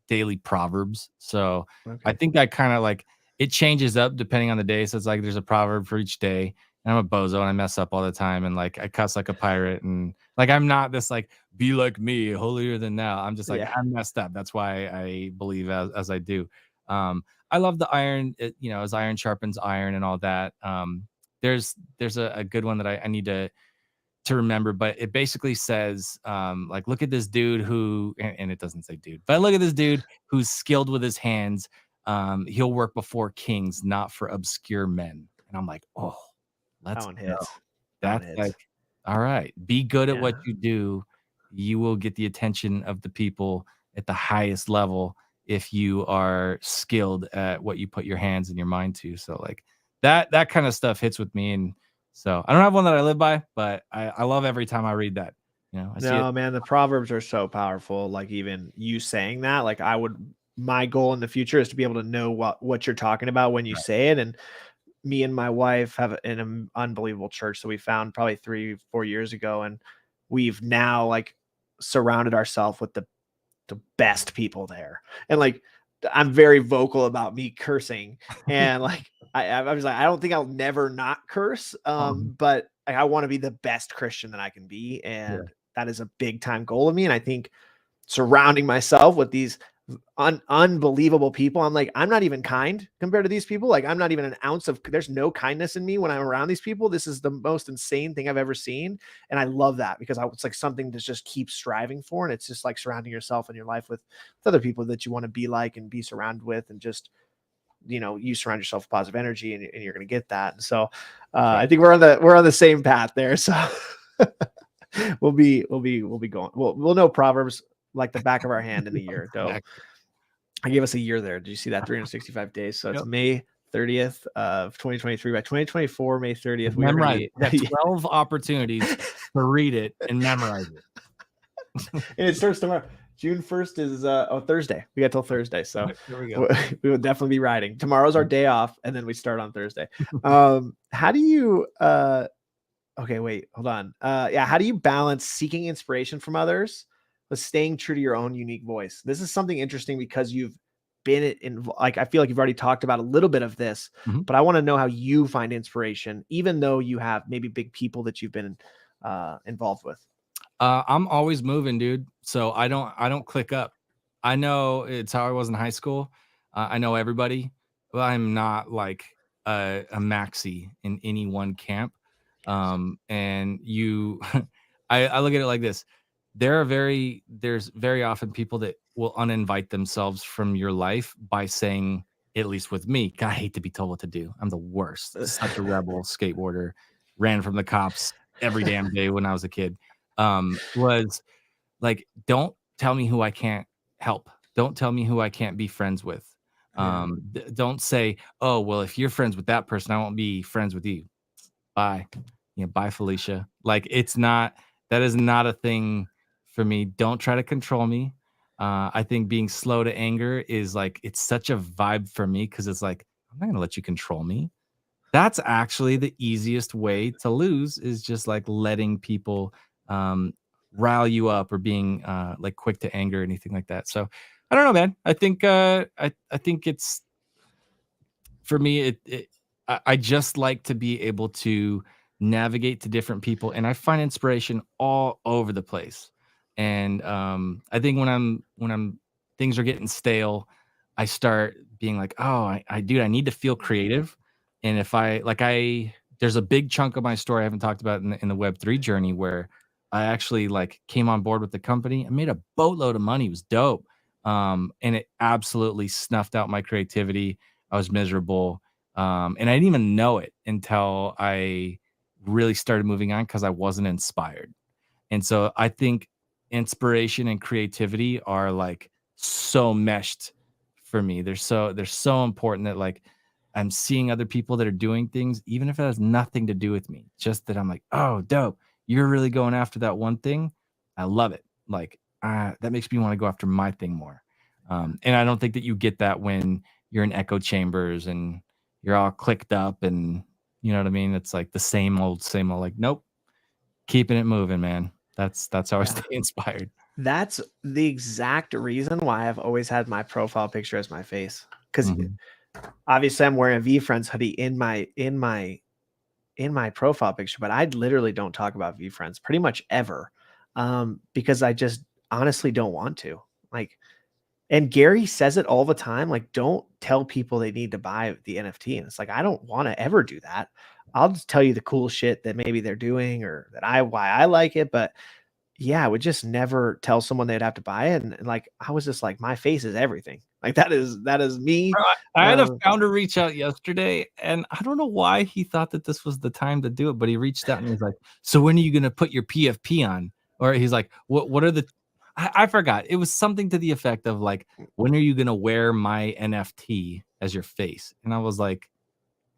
daily proverbs. So Okay. I think I kind of like, it changes up depending on the day. So it's like there's a proverb for each day. And I'm a bozo and I mess up all the time, and like I cuss like a pirate, and like I'm not this like be like me, holier than thou. I'm just like, I'm messed up. That's why I believe as I do. I love the iron, as iron sharpens iron and all that. There's a good one that I need to remember, but it basically says, like, look at this dude who, and it doesn't say dude, but look at this dude who's skilled with his hands. He'll work before kings, not for obscure men. And I'm like, oh, let's go. That's like, all right, be good at what you do. You will get the attention of the people at the highest level if you are skilled at what you put your hands and your mind to. So like that kind of stuff hits with me. And so I don't have one that I live by, but I love every time I read that. Man, the proverbs are so powerful. Like even you saying that, like my goal in the future is to be able to know what you're talking about when you say it. And me and my wife have an unbelievable church that we found probably 3-4 years ago. And we've now like surrounded ourselves with the best people there. And like, I'm very vocal about me cursing. And like, I was like, I don't think I'll never not curse. But I want to be the best Christian that I can be. And that is a big time goal of me. And I think surrounding myself with these unbelievable people, I'm like, I'm not even kind compared to these people. Like I'm not even an ounce of, there's no kindness in me when I'm around these people. This is the most insane thing I've ever seen. And I love that because it's like something to just keep striving for. And it's just like surrounding yourself in your life with other people that you want to be like and be surrounded with, and just, you surround yourself with positive energy and you're going to get that. And so I think we're on the same path there. So we'll be going, we'll know Proverbs like the back of our hand in the year. Dope. I gave us a year there. Did you see that? 365 days. So it's May 30th of 2023. By 2024, May 30th, we're Memorize going it. to You got 12 opportunities to read it and memorize it. and it starts tomorrow. June 1st is Thursday. We got till Thursday. So There we go. we will definitely be riding. Tomorrow's our day off, and then we start on Thursday. How do you okay, wait, hold on. How do you balance seeking inspiration from others but staying true to your own unique voice? This is something interesting because you've been in, like, I feel like you've already talked about a little bit of this, but I want to know how you find inspiration, even though you have maybe big people that you've been involved with. I'm always moving, dude. So I don't click up. I know it's how I was in high school. I know everybody, but I'm not like a maxi in any one camp. And you, I look at it like this. There's very often people that will uninvite themselves from your life by saying, at least with me, I hate to be told what to do. I'm the worst. Such a rebel skateboarder, ran from the cops every damn day when I was a kid. Was like, don't tell me who I can't help. Don't tell me who I can't be friends with. Don't say, oh, well, if you're friends with that person, I won't be friends with you. Bye. Bye, Felicia. Like, that is not a thing for me. Don't try to control me. I think being slow to anger is like, it's such a vibe for me because it's like, I'm not going to let you control me. That's actually the easiest way to lose, is just like letting people rile you up or being like quick to anger or anything like that. So I don't know, man. I think I think it's, for me, I just like to be able to navigate to different people, and I find inspiration all over the place. And I think when I'm things are getting stale, I start being like, oh, I need to feel creative. And if there's a big chunk of my story I haven't talked about in the Web3 journey where I actually like came on board with the company. I made a boatload of money. It was dope. And it absolutely snuffed out my creativity. I was miserable. And I didn't even know it until I really started moving on, because I wasn't inspired. And so I think inspiration and creativity are like so meshed for me. They're so important that like I'm seeing other people that are doing things, even if it has nothing to do with me, just that I'm like, oh, dope. You're really going after that one thing. I love it. Like, that makes me want to go after my thing more. And I don't think that you get that when you're in echo chambers and you're all clicked up and, you know what I mean? It's like the same old, like, nope, keeping it moving, man. That's how I stay inspired. That's the exact reason why I've always had my profile picture as my face. Because obviously I'm wearing a VeeFriends hoodie in my profile picture, but I literally don't talk about VeeFriends pretty much ever. Because I just honestly don't want to. Like, and Gary says it all the time, like, don't tell people they need to buy the NFT. And it's like, I don't want to ever do that. I'll just tell you the cool shit that maybe they're doing or why I like it. But yeah, I would just never tell someone they'd have to buy it. And like, I was just like, my face is everything. Like, that is me. I had a founder reach out yesterday, and I don't know why he thought that this was the time to do it, but he reached out and he's like, so when are you going to put your PFP on? Or he's like, what are the, I forgot. It was something to the effect of like, when are you going to wear my NFT as your face? And I was like,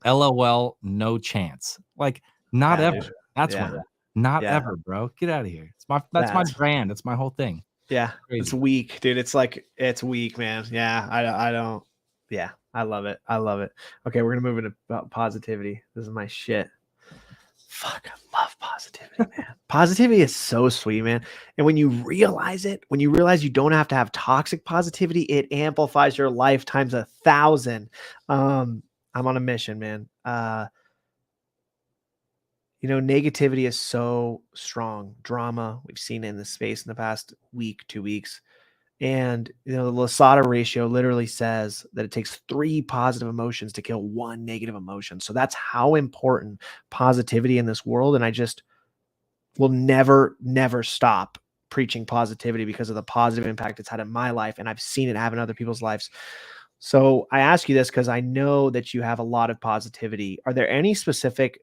LOL, no chance. Like, not ever. Dude. That's when. Not ever, bro. Get out of here. That's my brand. It's my whole thing. Yeah. Crazy. It's weak, dude. It's like, it's weak, man. Yeah. I don't. Yeah. I love it. Okay. We're going to move into positivity. This is my shit. Fuck, I love positivity, man. Positivity is so sweet, man. And when you realize you don't have to have toxic positivity, it amplifies your life times 1,000. I'm on a mission, man. Negativity is so strong. Drama, we've seen it in the space in the past week, 2 weeks. And, the Lasada ratio literally says that it takes 3 positive emotions to kill 1 negative emotion. So that's how important positivity in this world. And I just will never, never stop preaching positivity because of the positive impact it's had in my life. And I've seen it have in other people's lives. So I ask you this because I know that you have a lot of positivity. Are there any specific,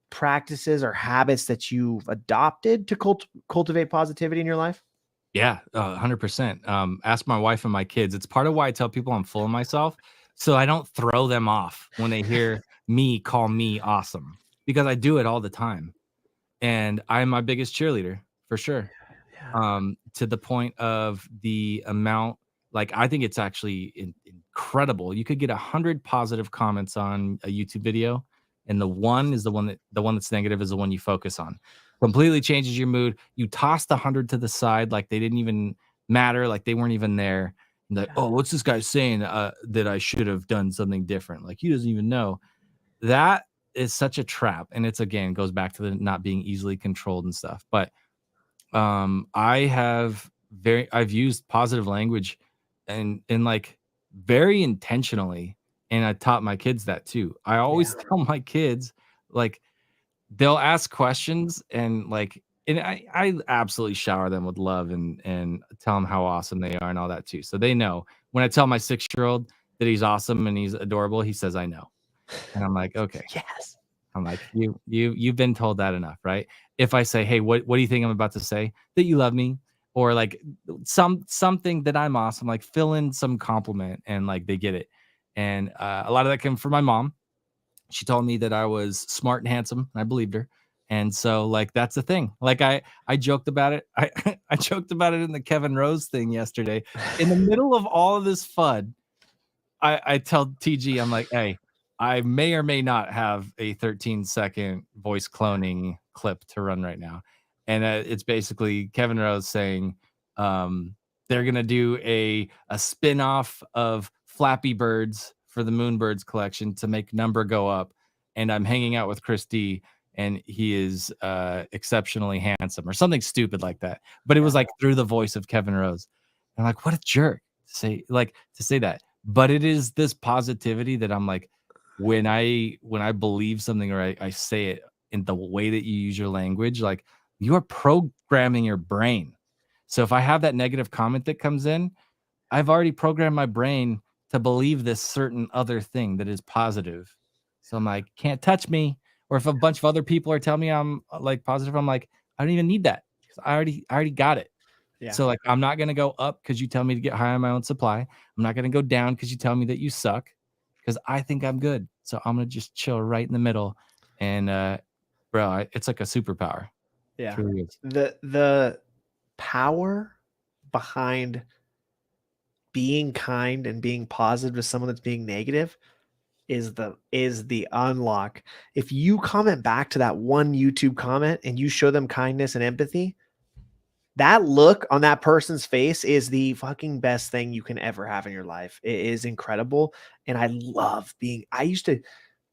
practices or habits that you've adopted to cultivate positivity in your life? Yeah, 100%. Ask my wife and my kids. It's part of why I tell people I'm full of myself, so I don't throw them off when they hear me call me awesome, because I do it all the time, and I'm my biggest cheerleader for sure. Yeah. To the point of the amount, like, I think it's actually incredible. You could get 100 positive comments on a YouTube video, and the one that's negative is the one you focus on. Completely changes your mood. You toss the 100 to the side like they didn't even matter, like they weren't even there. And like, Yeah. oh, what's this guy saying that I should have done something different? Like, he doesn't even know. That is such a trap, and it's, again, goes back to the not being easily controlled and stuff. But I've used positive language and like very intentionally, and I taught my kids that too. I always Yeah. tell my kids, like, they'll ask questions, and I absolutely shower them with love and tell them how awesome they are and all that too. So they know when I tell my 6-year-old that he's awesome and he's adorable, he says I know. And I'm like, okay. Yes. I'm like, you've been told that enough, right? If I say, hey, what do you think I'm about to say? That you love me, or like something that I'm awesome, like fill in some compliment, and like they get it. And a lot of that came from my mom. She told me that I was smart and handsome, and I believed her. And so, like, that's the thing. Like, I joked about it. I I joked about it in the Kevin Rose thing yesterday. In the middle of all of this fun, I tell TG, I'm like, hey, I may or may not have a 13-second voice cloning clip to run right now. And it's basically Kevin Rose saying they're going to do a spin-off of Flappy Birds for the Moonbirds collection to make number go up. And I'm hanging out with Chris D, and he is exceptionally handsome, or something stupid like that. But it was like through the voice of Kevin Rose. And I'm like, what a jerk to say that. But it is this positivity that I'm like, when I believe something, or I say it in the way that you use your language, like, you are programming your brain. So if I have that negative comment that comes in, I've already programmed my brain to believe this certain other thing that is positive. So I'm like, can't touch me. Or if a bunch of other people are telling me I'm like positive, I'm like, I don't even need that, because I already got it. Yeah. So, like, I'm not gonna go up because you tell me to get high on my own supply. I'm not gonna go down because you tell me that you suck, because I think I'm good. So I'm gonna just chill right in the middle. And it's like a superpower. It Yeah. truly is. The power behind being kind and being positive to someone that's being negative is the unlock. If you comment back to that one YouTube comment and you show them kindness and empathy, that look on that person's face is the fucking best thing you can ever have in your life. It is incredible. And I love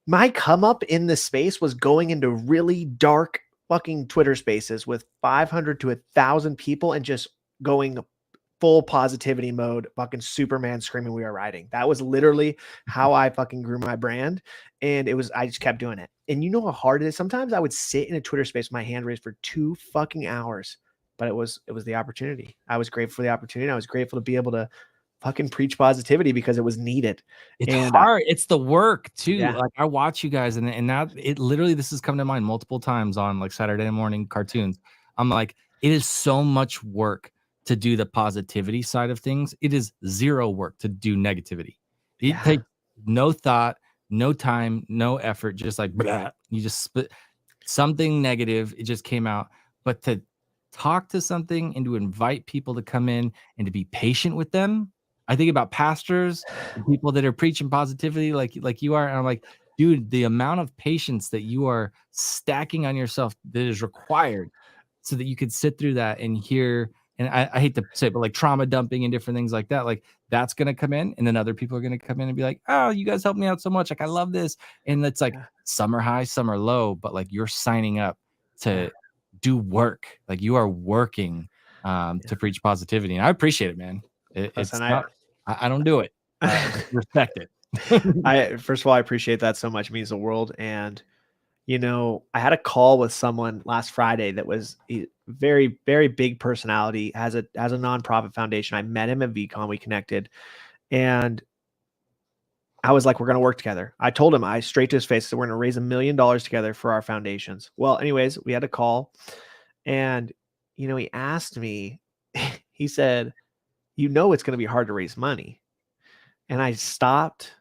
my come up in this space was going into really dark fucking Twitter spaces with 500 to 1,000 people and just going full positivity mode, fucking Superman screaming, "We are riding." That was literally how I fucking grew my brand. And I just kept doing it. And you know how hard it is? Sometimes I would sit in a Twitter space with my hand raised for 2 fucking hours, but it was the opportunity. I was grateful for the opportunity. I was grateful to be able to fucking preach positivity because it was needed. It's And hard. It's the work too. Yeah. Like, I watch you guys, and that it literally, this has come to mind multiple times on like Saturday morning cartoons. I'm like, it is so much work to do the positivity side of things. It is zero work to do negativity. It takes no thought, no time, no effort. Just like blah, you just spit something negative. It just came out. But to talk to something and to invite people to come in and to be patient with them. I think about pastors and people that are preaching positivity like you are. And I'm like, dude, the amount of patience that you are stacking on yourself that is required so that you could sit through that and hear. And I hate to say it, but like trauma dumping and different things like that, like that's going to come in. And then other people are going to come in and be like, oh, you guys helped me out so much. Like, I love this. And it's like some are high, some are low, but like you're signing up to do work. Like, you are working to preach positivity. And I appreciate it, man. Listen, I don't do it. Respect it. First of all, I appreciate that so much. It means the world. And, you know, I had a call with someone last Friday that was a very, very big personality, has a nonprofit foundation. I met him at VCon. We connected, and I was like, we're going to work together. I told him, straight to his face, that we're going to raise $1 million together for our foundations. Well, anyways, we had a call, and, you know, he asked me, He said, you know, it's going to be hard to raise money. And I stopped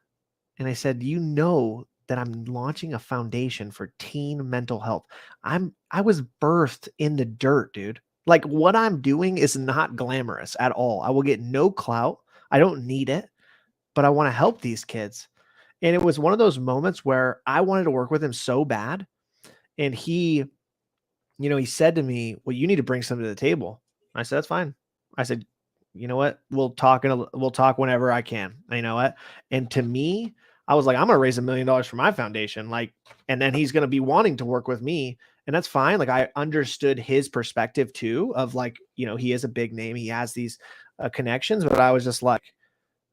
and I said, you know that I'm launching a foundation for teen mental health. I was birthed in the dirt, dude. Like what I'm doing is not glamorous at all. I will get no clout. I don't need it, but I want to help these kids. And it was one of those moments where I wanted to work with him so bad. And he, you know, he said to me, well, you need to bring something to the table. I said, that's fine. I said, you know what? We'll talk whenever I can. You know what? And to me, I was like, I'm going to raise $1 million for my foundation. Like, and then he's going to be wanting to work with me. And that's fine. Like I understood his perspective too, of like, you know, he is a big name. He has these connections, but I was just like,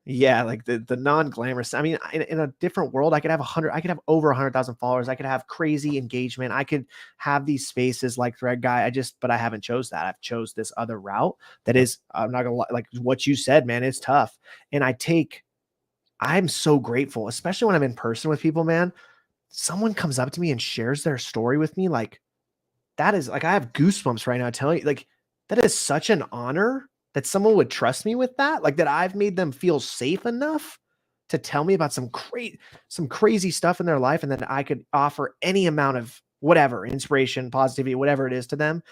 yeah, like the non-glamorous. I mean, in a different world, I could have over 100,000 followers. I could have crazy engagement. I could have these spaces like Thread Guy. But I haven't chose that. I've chose this other route that is, I'm not gonna lie, like what you said, man, it's tough. And I'm so grateful, especially when I'm in person with people, man. Someone comes up to me and shares their story with me. Like that is like, I have goosebumps right now telling you, like, that is such an honor that someone would trust me with that, like that I've made them feel safe enough to tell me about some crazy stuff in their life. And then I could offer any amount of whatever, inspiration, positivity, whatever it is to them.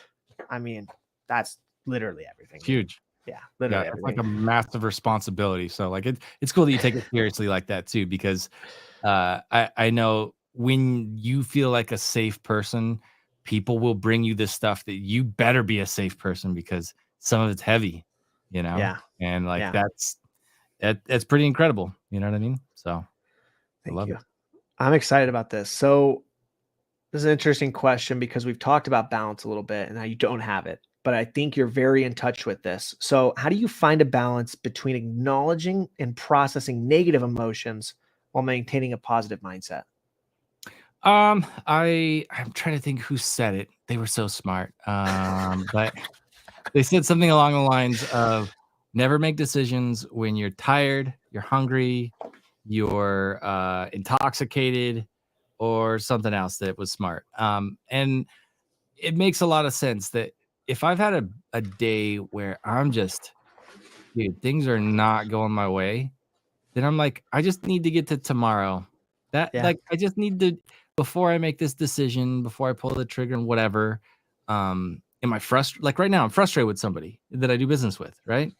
I mean, that's literally everything. It's huge. Yeah. Literally It's everything. like a massive responsibility. So like it's cool that you take it seriously like that too, because I know when you feel like a safe person, people will bring you this stuff that you better be a safe person because some of it's heavy, you know? Yeah. And like Yeah. that's pretty incredible. You know what I mean? So I love it. I'm excited about this. So this is an interesting question because we've talked about balance a little bit and now you don't have it, but I think you're very in touch with this. So how do you find a balance between acknowledging and processing negative emotions while maintaining a positive mindset? I'm trying to think who said it. They were so smart. But they said something along the lines of never make decisions when you're tired, you're hungry, you're intoxicated, or something else that was smart. And it makes a lot of sense that if I've had a day where I'm just, dude, things are not going my way, then I'm like, I just need to get to tomorrow. Like I just need to, before I make this decision, before I pull the trigger and whatever, am I frustrated? Like right now, I'm frustrated with somebody that I do business with, right?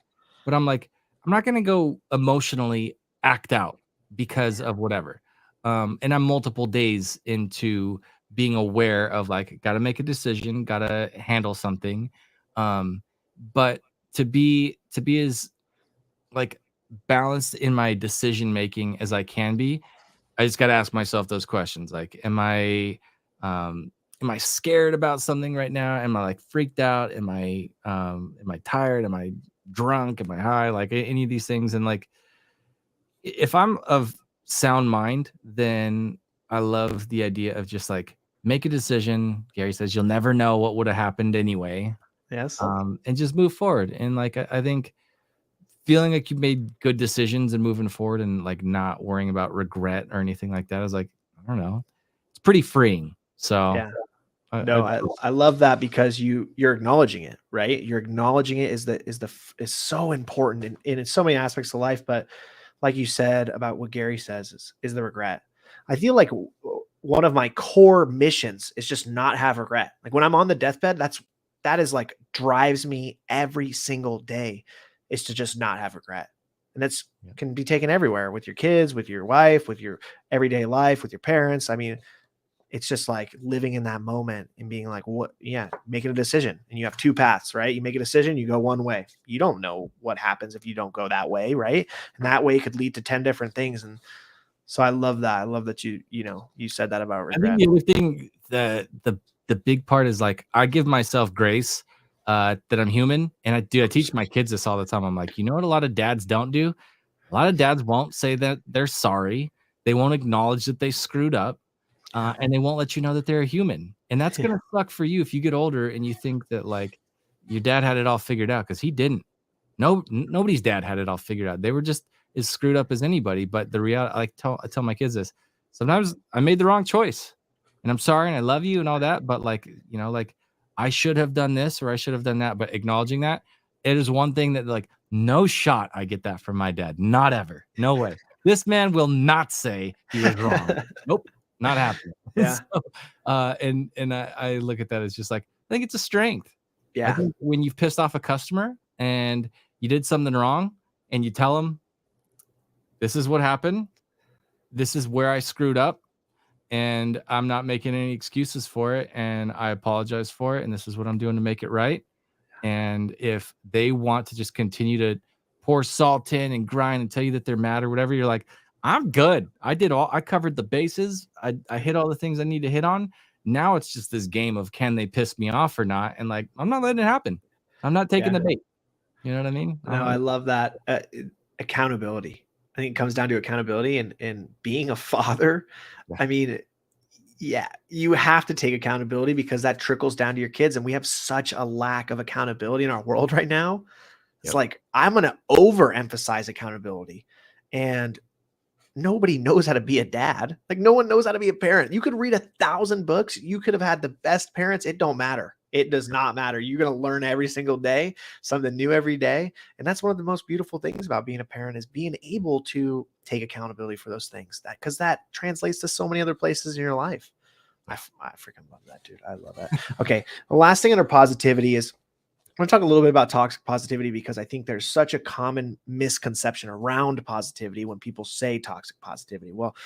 But I'm like, I'm not gonna go emotionally act out because of whatever. And I'm multiple days into being aware of like, gotta make a decision, gotta handle something. But to be as like balanced in my decision making as I can be, I just got to ask myself those questions. Like, am I scared about something right now? Am I like freaked out? Am I tired? Am I drunk? Am I high? Like any of these things. And like, if I'm of sound mind, then I love the idea of just like make a decision. Gary says you'll never know what would have happened anyway. Yes. And just move forward. And like, I think feeling like you made good decisions and moving forward and like not worrying about regret or anything like that is like, I don't know, it's pretty freeing. So yeah. I love that because you're acknowledging it, right? You're acknowledging it is so important in so many aspects of life. But like you said about what Gary says is the regret. I feel like one of my core missions is just not have regret. Like when I'm on the deathbed, that is like drives me every single day, is to just not have regret. And that's can be taken everywhere with your kids, with your wife, with your everyday life, with your parents. I mean, it's just like living in that moment and being like, making a decision. And you have two paths, right? You make a decision, you go one way. You don't know what happens if you don't go that way, right? And that way could lead to 10 different things. And so I love that. I love that you said that about regret. I think the other thing that the big part is like, I give myself grace that I'm human. And I teach my kids this all the time. I'm like, you know what a lot of dads don't do? A lot of dads won't say that they're sorry. They won't acknowledge that they screwed up. And they won't let you know that they're a human. And that's going to suck for you if you get older and you think that like your dad had it all figured out, because he didn't. Nobody's dad had it all figured out. They were just as screwed up as anybody. But the reality, I tell my kids this, sometimes I made the wrong choice and I'm sorry and I love you and all that. But like, you know, like I should have done this or I should have done that. But acknowledging that it is one thing that like no shot I get that from my dad. Not ever. No way. This man will not say he was wrong. Nope, not happening. Yeah. So, and I look at that as just like I think it's a strength. I Yeah. think when you've pissed off a customer and you did something wrong and you tell them, this is what happened, this is where I screwed up, and I'm not making any excuses for it, and I apologize for it, and this is what I'm doing to make it right. And if they want to just continue to pour salt in and grind and tell you that they're mad or whatever, you're like, I'm good. I covered the bases. I hit all the things I need to hit on. Now it's just this game of can they piss me off or not? And like, I'm not letting it happen. I'm not taking the bait. You know what I mean? No, I love that. Accountability. I think it comes down to accountability and being a father. Yeah. I mean, yeah, you have to take accountability because that trickles down to your kids. And we have such a lack of accountability in our world right now. It's Yep. like, I'm going to overemphasize accountability, and nobody knows how to be a dad. Like, no one knows how to be a parent. You could read 1,000 books. You could have had the best parents. It don't matter. It does not matter. You're going to learn every single day, something new every day. And that's one of the most beautiful things about being a parent, is being able to take accountability for those things, that because that translates to so many other places in your life. I freaking love that, dude. I love that. Okay. The last thing under positivity is I want to talk a little bit about toxic positivity, because I think there's such a common misconception around positivity when people say toxic positivity. Well,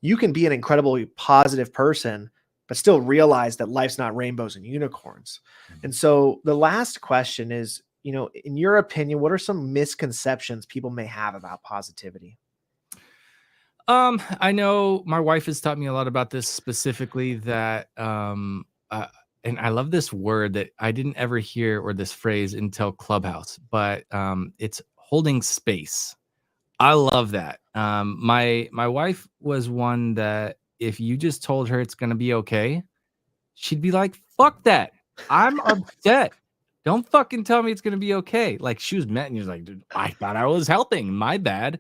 you can be an incredibly positive person, but still realize that life's not rainbows and unicorns. And so the last question is, in your opinion, what are some misconceptions people may have about positivity? I know my wife has taught me a lot about this specifically, that and I love this word that I didn't ever hear, or this phrase, until Clubhouse, but it's holding space. I love that. My wife was one that if you just told her it's going to be okay, she'd be like, fuck that. I'm upset. Don't fucking tell me it's going to be okay. Like, she was met and you're like, dude, I thought I was helping. My bad.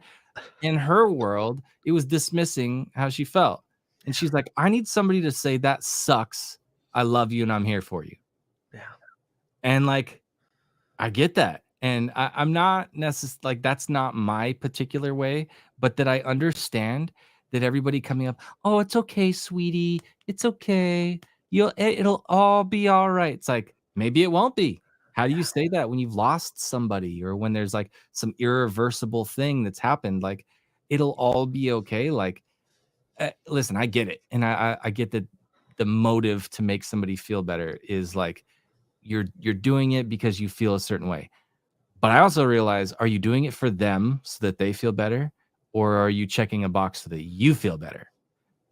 In her world, it was dismissing how she felt. And she's like, I need somebody to say that sucks. I love you and I'm here for you. Yeah. And like, I get that. And I'm not necessarily like, that's not my particular way, but that I understand that everybody coming up, oh, it's okay, sweetie. It's okay. It'll all be all right. It's like, maybe it won't be. How do you say that when you've lost somebody, or when there's like some irreversible thing that's happened? Like, it'll all be okay. Like, listen, I get it. And I get that the motive to make somebody feel better is like, you're doing it because you feel a certain way. But I also realize, are you doing it for them so that they feel better? Or are you checking a box so that you feel better?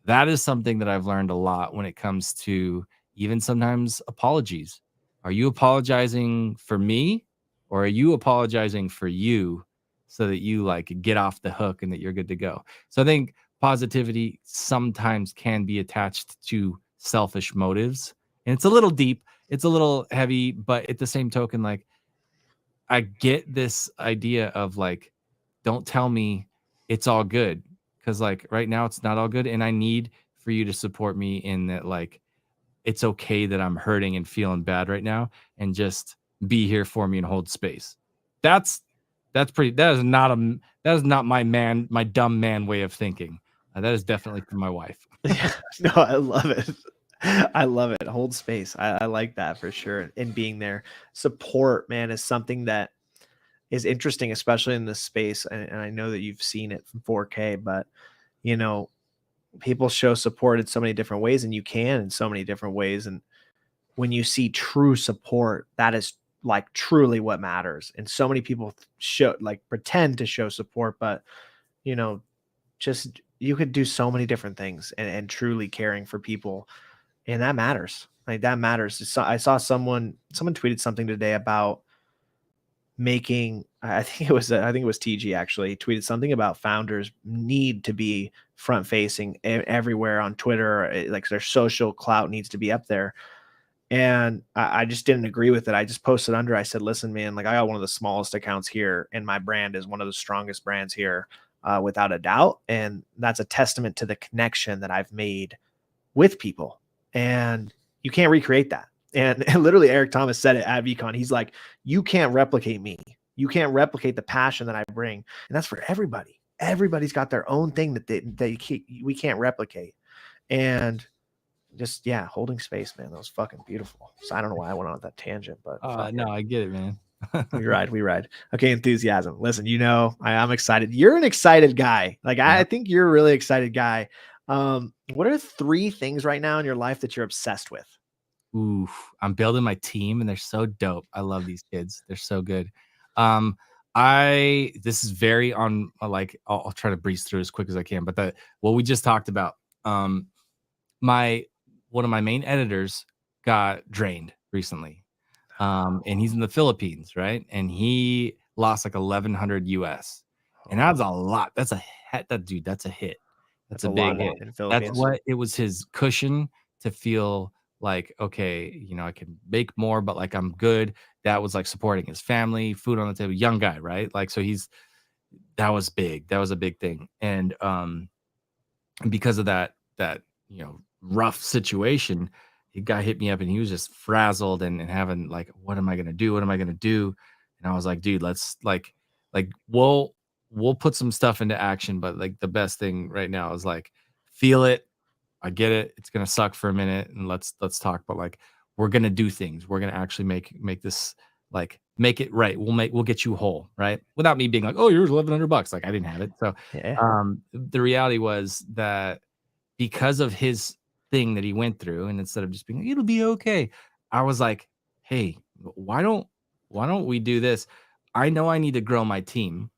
That is something that I've learned a lot when it comes to even sometimes apologies. Are you apologizing for me, or are you apologizing for you so that you like get off the hook and that you're good to go? So I think positivity sometimes can be attached to selfish motives, and it's a little deep, it's a little heavy, but at the same token, like, I get this idea of like, don't tell me it's all good, because like right now it's not all good, and I need for you to support me in that. Like, it's okay that I'm hurting and feeling bad right now, and just be here for me and hold space. That is not my dumb man way of thinking. That is definitely from my wife. Yeah, no, I love it. I love it. Hold space. I like that for sure. And being there, support, man, is something that is interesting, especially in this space. And I know that you've seen it from 4K, but people show support in so many different ways, and you can in so many different ways. And when you see true support, that is like truly what matters. And so many people pretend to show support, but just you could do so many different things and truly caring for people. And that matters. Like, that matters. I saw someone tweeted something today about making, I think it was TG actually tweeted something about founders need to be front facing everywhere on Twitter. Like, their social clout needs to be up there. And I just didn't agree with it. I just posted under, I said, listen, man, like, I got one of the smallest accounts here, and my brand is one of the strongest brands here, without a doubt. And that's a testament to the connection that I've made with people. And you can't recreate that. And literally Eric Thomas said it at VCon. He's like, you can't replicate me. You can't replicate the passion that I bring. And that's for everybody. Everybody's got their own thing that we can't replicate. And just, yeah, holding space, man. That was fucking beautiful. So I don't know why I went on that tangent, but no, I get it, man. we ride. Okay, enthusiasm. Listen, I'm excited. You're an excited guy. Like, I think you're a really excited guy. What are 3 things right now in your life that you're obsessed with? Ooh, I'm building my team and they're so dope. I love these kids. They're so good. This is very on like, I'll try to breeze through as quick as I can, but what we just talked about, one of my main editors got drained recently. And he's in the Philippines, right? And he lost like 1,100 US. And that's a lot. That's a hit. That's a hit. That's a big hit. That's what it was, his cushion to feel like, okay, I can make more, but like I'm good. That was like supporting his family, food on the table, young guy, right? Like, so that was big. That was a big thing. And because of that, rough situation, the guy hit me up and he was just frazzled and having like, what am I going to do? What am I going to do? And I was like, dude, let's like we'll put some stuff into action. But like the best thing right now is like, feel it. I get it. It's going to suck for a minute and let's talk. But like, we're going to do things. We're going to actually make this, like, make it right. We'll get you whole, right? Without me being like, oh, here's $1,100. Like I didn't have it. So the reality was that because of his thing that he went through, and instead of just being like, it'll be okay, I was like, hey, why don't we do this? I know I need to grow my team,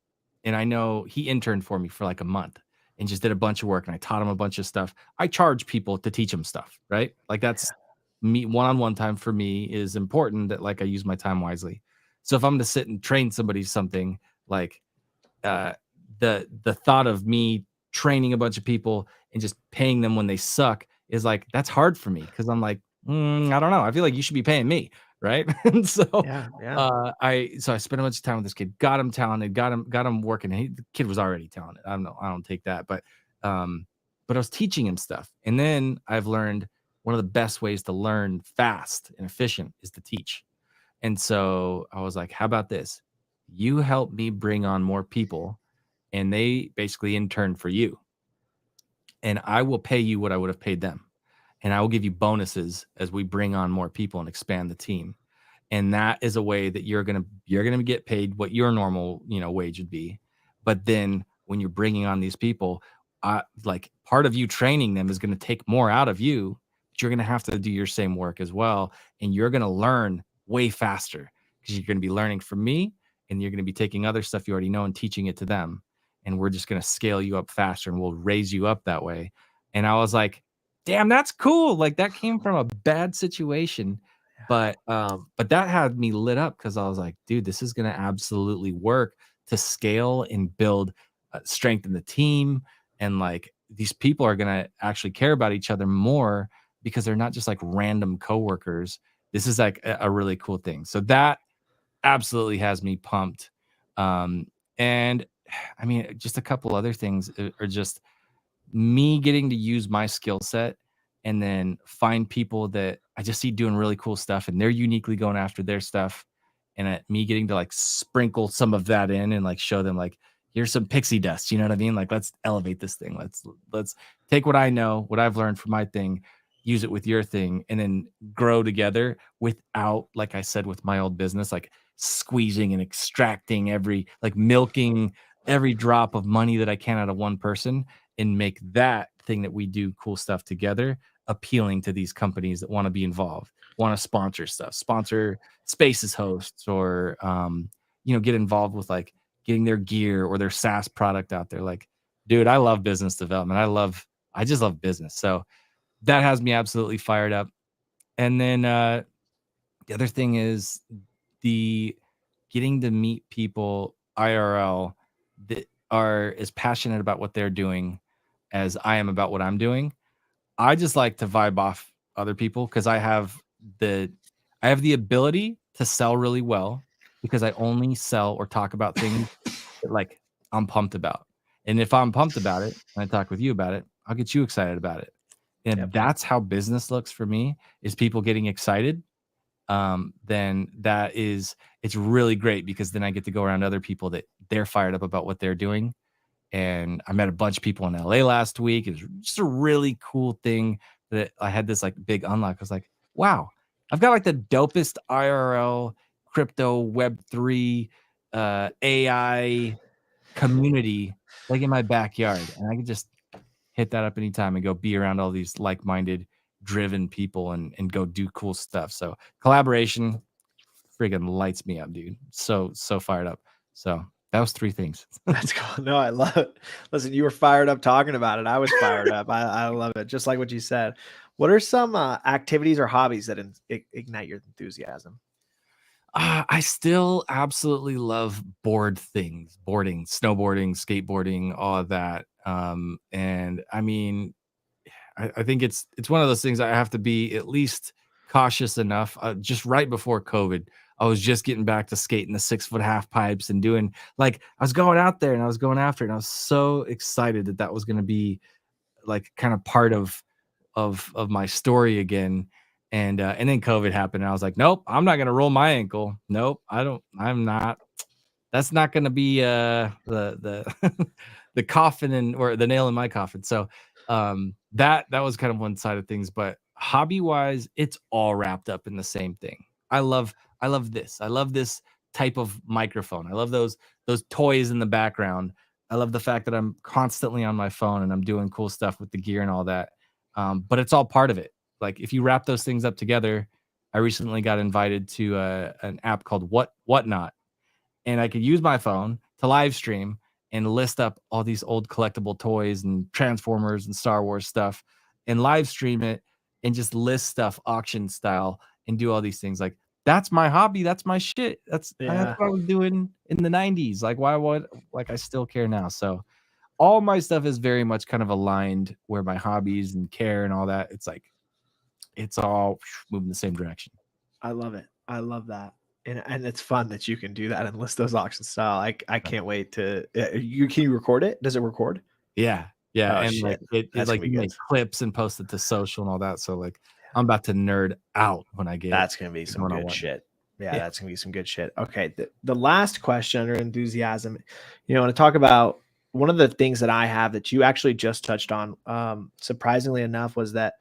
and I know he interned for me for like a month and just did a bunch of work, and I taught him a bunch of stuff. I charge people to teach them stuff, right? Like that's me. One-on-one time for me is important, that like I use my time wisely. So if I'm going to sit and train somebody something, like the thought of me training a bunch of people and just paying them when they suck is like, that's hard for me, because I'm like, I don't know. I feel like you should be paying me, right? And so I spent a bunch of time with this kid, got him talented, got him working. The kid was already talented. I don't take that, but I was teaching him stuff. And then I've learned one of the best ways to learn fast and efficient is to teach. And so I was like, how about this? You help me bring on more people, and they basically intern for you. And I will pay you what I would have paid them. And I will give you bonuses as we bring on more people and expand the team. And that is a way that you're going to get paid what your normal, wage would be. But then when you're bringing on these people, like part of you training them is going to take more out of you, but you're going to have to do your same work as well. And you're going to learn way faster because you're going to be learning from me, and you're going to be taking other stuff you already know and teaching it to them. And we're just going to scale you up faster, and we'll raise you up that way. And I was like, damn, that's cool. Like that came from a bad situation, but that had me lit up, because I was like, dude, this is going to absolutely work to scale and build strength in the team. And like, these people are going to actually care about each other more, because they're not just like random coworkers. This is like a really cool thing. So that absolutely has me pumped. And I mean, just a couple other things are just me getting to use my skill set, and then find people that I just see doing really cool stuff, and they're uniquely going after their stuff. And me getting to like sprinkle some of that in and like show them like, here's some pixie dust. You know what I mean? Like, let's elevate this thing. Let's take what I know, what I've learned from my thing, use it with your thing, and then grow together without, like I said, with my old business, like squeezing and extracting milking every drop of money that I can out of one person, and make that thing that we do cool stuff together appealing to these companies that want to be involved, want to sponsor stuff, sponsor Spaces hosts, or get involved with like getting their gear or their SaaS product out there. Like, dude, I love business development. I just love business. So that has me absolutely fired up. And then the other thing is the getting to meet people IRL that are as passionate about what they're doing as I am about what I'm doing. I just like to vibe off other people, because I have the ability to sell really well, because I only sell or talk about things that like I'm pumped about. And if I'm pumped about it and I talk with you about it, I'll get you excited about it. And that's how business looks for me, is people getting excited then it's really great, because then I get to go around other people that they're fired up about what they're doing. And I met a bunch of people in LA last week. It was just a really cool thing that I had this like big unlock. I was like, wow, I've got like the dopest IRL crypto Web3 AI community like in my backyard, and I can just hit that up anytime and go be around all these like-minded, driven people and go do cool stuff. So collaboration friggin' lights me up, dude. So fired up. So that was 3 things. That's cool. No, I love it. Listen, you were fired up talking about it. I was fired up. I love it. Just like what you said. What are some activities or hobbies that ignite your enthusiasm? I still absolutely love boarding, snowboarding, skateboarding, all of that. And I mean, I think it's one of those things I have to be at least cautious enough. Just right before COVID, I was just getting back to skating the 6-foot half pipes and doing like I was going out there and I was going after it. And I was so excited that was going to be like kind of part of my story again. And then COVID happened, and I was like, nope, I'm not gonna roll my ankle. Nope, I'm not. That's not gonna be the the coffin or the nail in my coffin. So that was kind of one side of things. But hobby wise, it's all wrapped up in the same thing. I love this. I love this type of microphone. I love those toys in the background. I love the fact that I'm constantly on my phone and I'm doing cool stuff with the gear and all that. But it's all part of it. Like if you wrap those things up together, I recently got invited to an app called Whatnot, and I could use my phone to live stream and list up all these old collectible toys and Transformers and Star Wars stuff, and live stream it and just list stuff auction style and do all these things. Like that's my hobby. That's my shit. That's what I was doing in the 90s. Like why would I still care now? So all my stuff is very much kind of aligned where my hobbies and care and all that. It's like it's all moving the same direction. I love it. I love that. And it's fun that you can do that and list those auction style. I can't wait to can you record it? Does it record? Yeah. Yeah. Oh, and shit. like it like you make clips and post it to social and all that. So like I'm about to nerd out when I get that's gonna be some good shit. Yeah, that's gonna be some good shit. Okay. The last question under enthusiasm, I want to talk about one of the things that I have that you actually just touched on, surprisingly enough, was that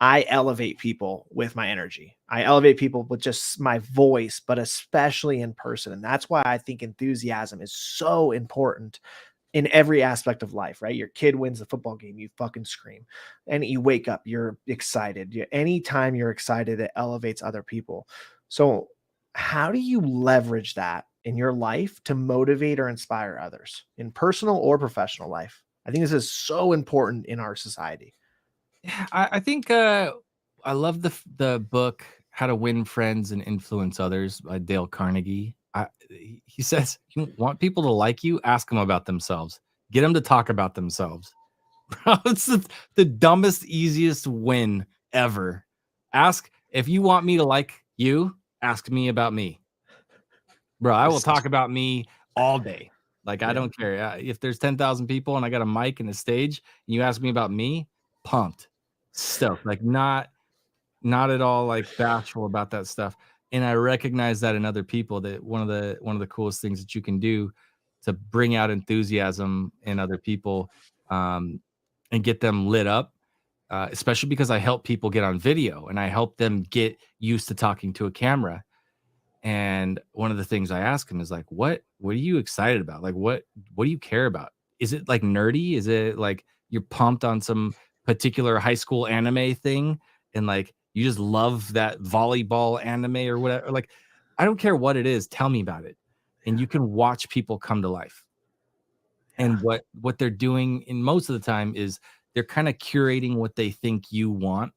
I elevate people with my energy. I elevate people with just my voice, but especially in person. And that's why I think enthusiasm is so important in every aspect of life, right? Your kid wins the football game, you fucking scream. And you wake up, you're excited. Anytime you're excited, it elevates other people. So how do you leverage that in your life to motivate or inspire others in personal or professional life? I think this is so important in our society. Yeah, I think I love the book How to Win Friends and Influence Others by Dale Carnegie. He says, you want people to like you, ask them about themselves. Get them to talk about themselves. Bro, it's the dumbest, easiest win ever. Ask if you want me to like you, ask me about me. Bro, I will talk about me all day. Like, I don't care. If there's 10,000 people and I got a mic and a stage and you ask me about me, pumped. Stoked. Like not at all like bashful about that stuff. And I recognize that in other people, that one of the coolest things that you can do to bring out enthusiasm in other people and get them lit up, especially because I help people get on video and I help them get used to talking to a camera. And one of the things I ask them is like, what are you excited about? Like, what do you care about? Is it like nerdy? Is it like you're pumped on some particular high school anime thing and like you just love that volleyball anime or whatever? Like, I don't care what it is. Tell me about it. And you can watch people come to life. And what they're doing in most of the time is they're kind of curating what they think you want.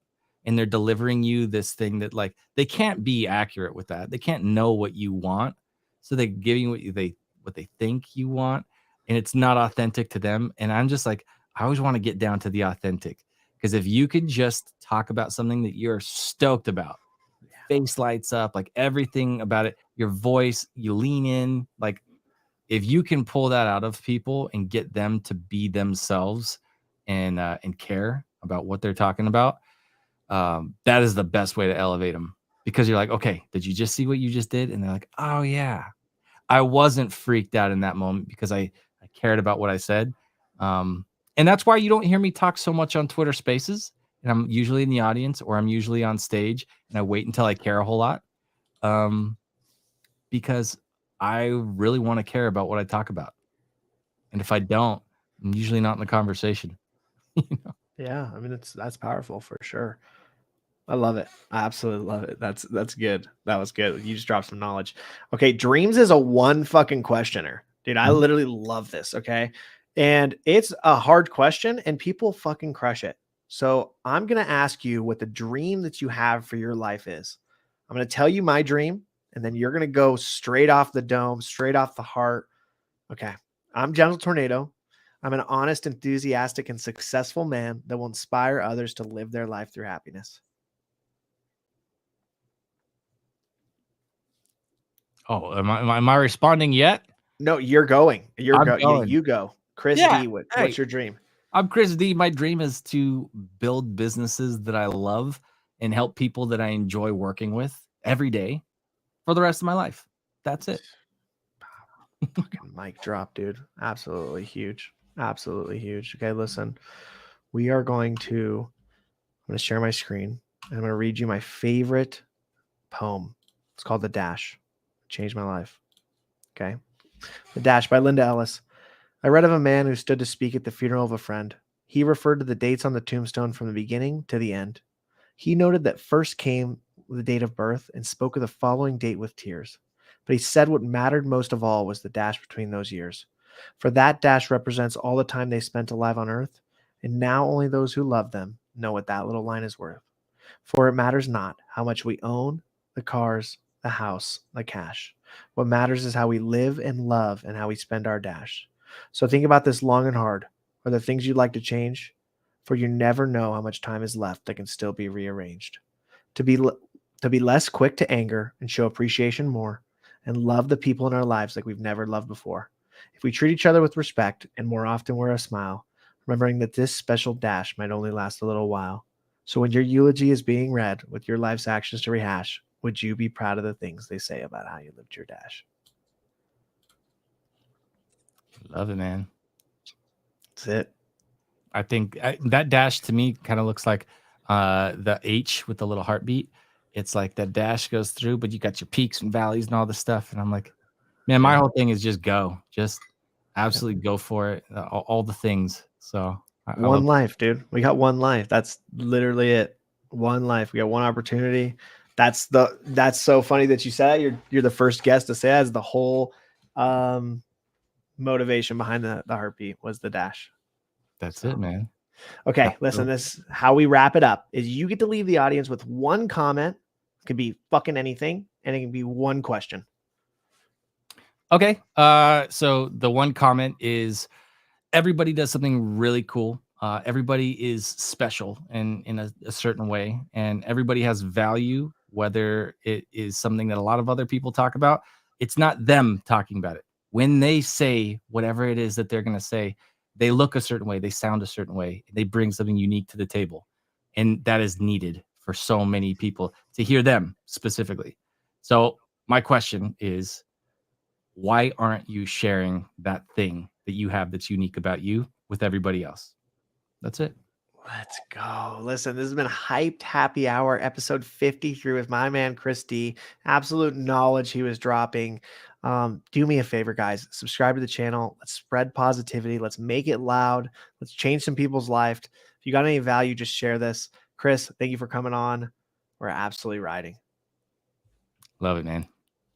And they're delivering you this thing that like they can't be accurate with that. They can't know what you want. So they're giving you what they think you want. And it's not authentic to them. And I'm just like, I always want to get down to the authentic. Because if you could just talk about something that you're stoked about, face lights up, like everything about it, your voice, you lean in, like if you can pull that out of people and get them to be themselves and care about what they're talking about, that is the best way to elevate them. because you're like, okay, did you just see what you just did? And they're like, oh yeah, I wasn't freaked out in that moment because I cared about what I said. And that's why you don't hear me talk so much on Twitter Spaces. And I'm usually in the audience or I'm usually on stage and I wait until I care a whole lot. Because I really want to care about what I talk about. And if I don't, I'm usually not in the conversation. You know? Yeah, I mean that's powerful for sure. I love it. I absolutely love it. That's good. That was good. You just dropped some knowledge. Okay, dreams is a one fucking questioner. Dude, I literally love this, okay? And it's a hard question and people fucking crush it. So, I'm going to ask you what the dream that you have for your life is. I'm going to tell you my dream and then you're going to go straight off the dome, straight off the heart. Okay. I'm Gentle Tornado. I'm an honest, enthusiastic, and successful man that will inspire others to live their life through happiness. Oh, am I responding yet? No, you're going. You're I'm going. Yeah, going. you go. Chris Yeah, D, what's hey. your dream? I'm Chris D. My dream is to build businesses that I love and help people that I enjoy working with every day for the rest of my life. That's it. Fucking mic drop, dude. Absolutely huge. Absolutely huge. Okay, listen. We are I'm going to share my screen and I'm going to read you my favorite poem. It's called The Dash. It changed my life. Okay. The Dash by Linda Ellis. I read of a man who stood to speak at the funeral of a friend. He referred to the dates on the tombstone from the beginning to the end. He noted that first came the date of birth and spoke of the following date with tears. But he said what mattered most of all was the dash between those years. For that dash represents all the time they spent alive on earth, and now only those who love them know what that little line is worth. For it matters not how much we own, the cars, the house, the cash. What matters is how we live and love and how we spend our dash. So think about this long and hard. Are there things you'd like to change? For you never know how much time is left that can still be rearranged. To be less quick to anger and show appreciation more, and love the people in our lives like we've never loved before. If we treat each other with respect and more often wear a smile, remembering that this special dash might only last a little while. So when your eulogy is being read with your life's actions to rehash, would you be proud of the things they say about how you lived your dash? Love it, man. That's it. I think that dash to me kind of looks like the H with the little heartbeat. It's like that dash goes through, but you got your peaks and valleys and all this stuff. And I'm like, man, my whole thing is just go, just absolutely go for it. All the things. So one life, dude. We got one life. That's literally it. One life. We got one opportunity. That's so funny that you said that. You're the first guest to say that. As the whole motivation behind the heartbeat was the dash. That's it, man. Okay, listen, this how we wrap it up is you get to leave the audience with one comment. It could be fucking anything, and it can be one question. Okay. So the one comment is everybody does something really cool. Everybody is special in a certain way, and everybody has value, whether it is something that a lot of other people talk about. It's not them talking about it. When they say whatever it is that they're going to say, they look a certain way, they sound a certain way, they bring something unique to the table. And that is needed for so many people to hear them specifically. So my question is, why aren't you sharing that thing that you have that's unique about you with everybody else? That's it. Let's go. Listen, this has been Hyped Happy Hour, episode 53 with my man, Chris D. Absolute knowledge he was dropping. Do me a favor, guys. Subscribe to the channel. Let's spread positivity. Let's make it loud. Let's change some people's life. If you got any value, just share this. Chris, thank you for coming on. We're absolutely riding. Love it, man.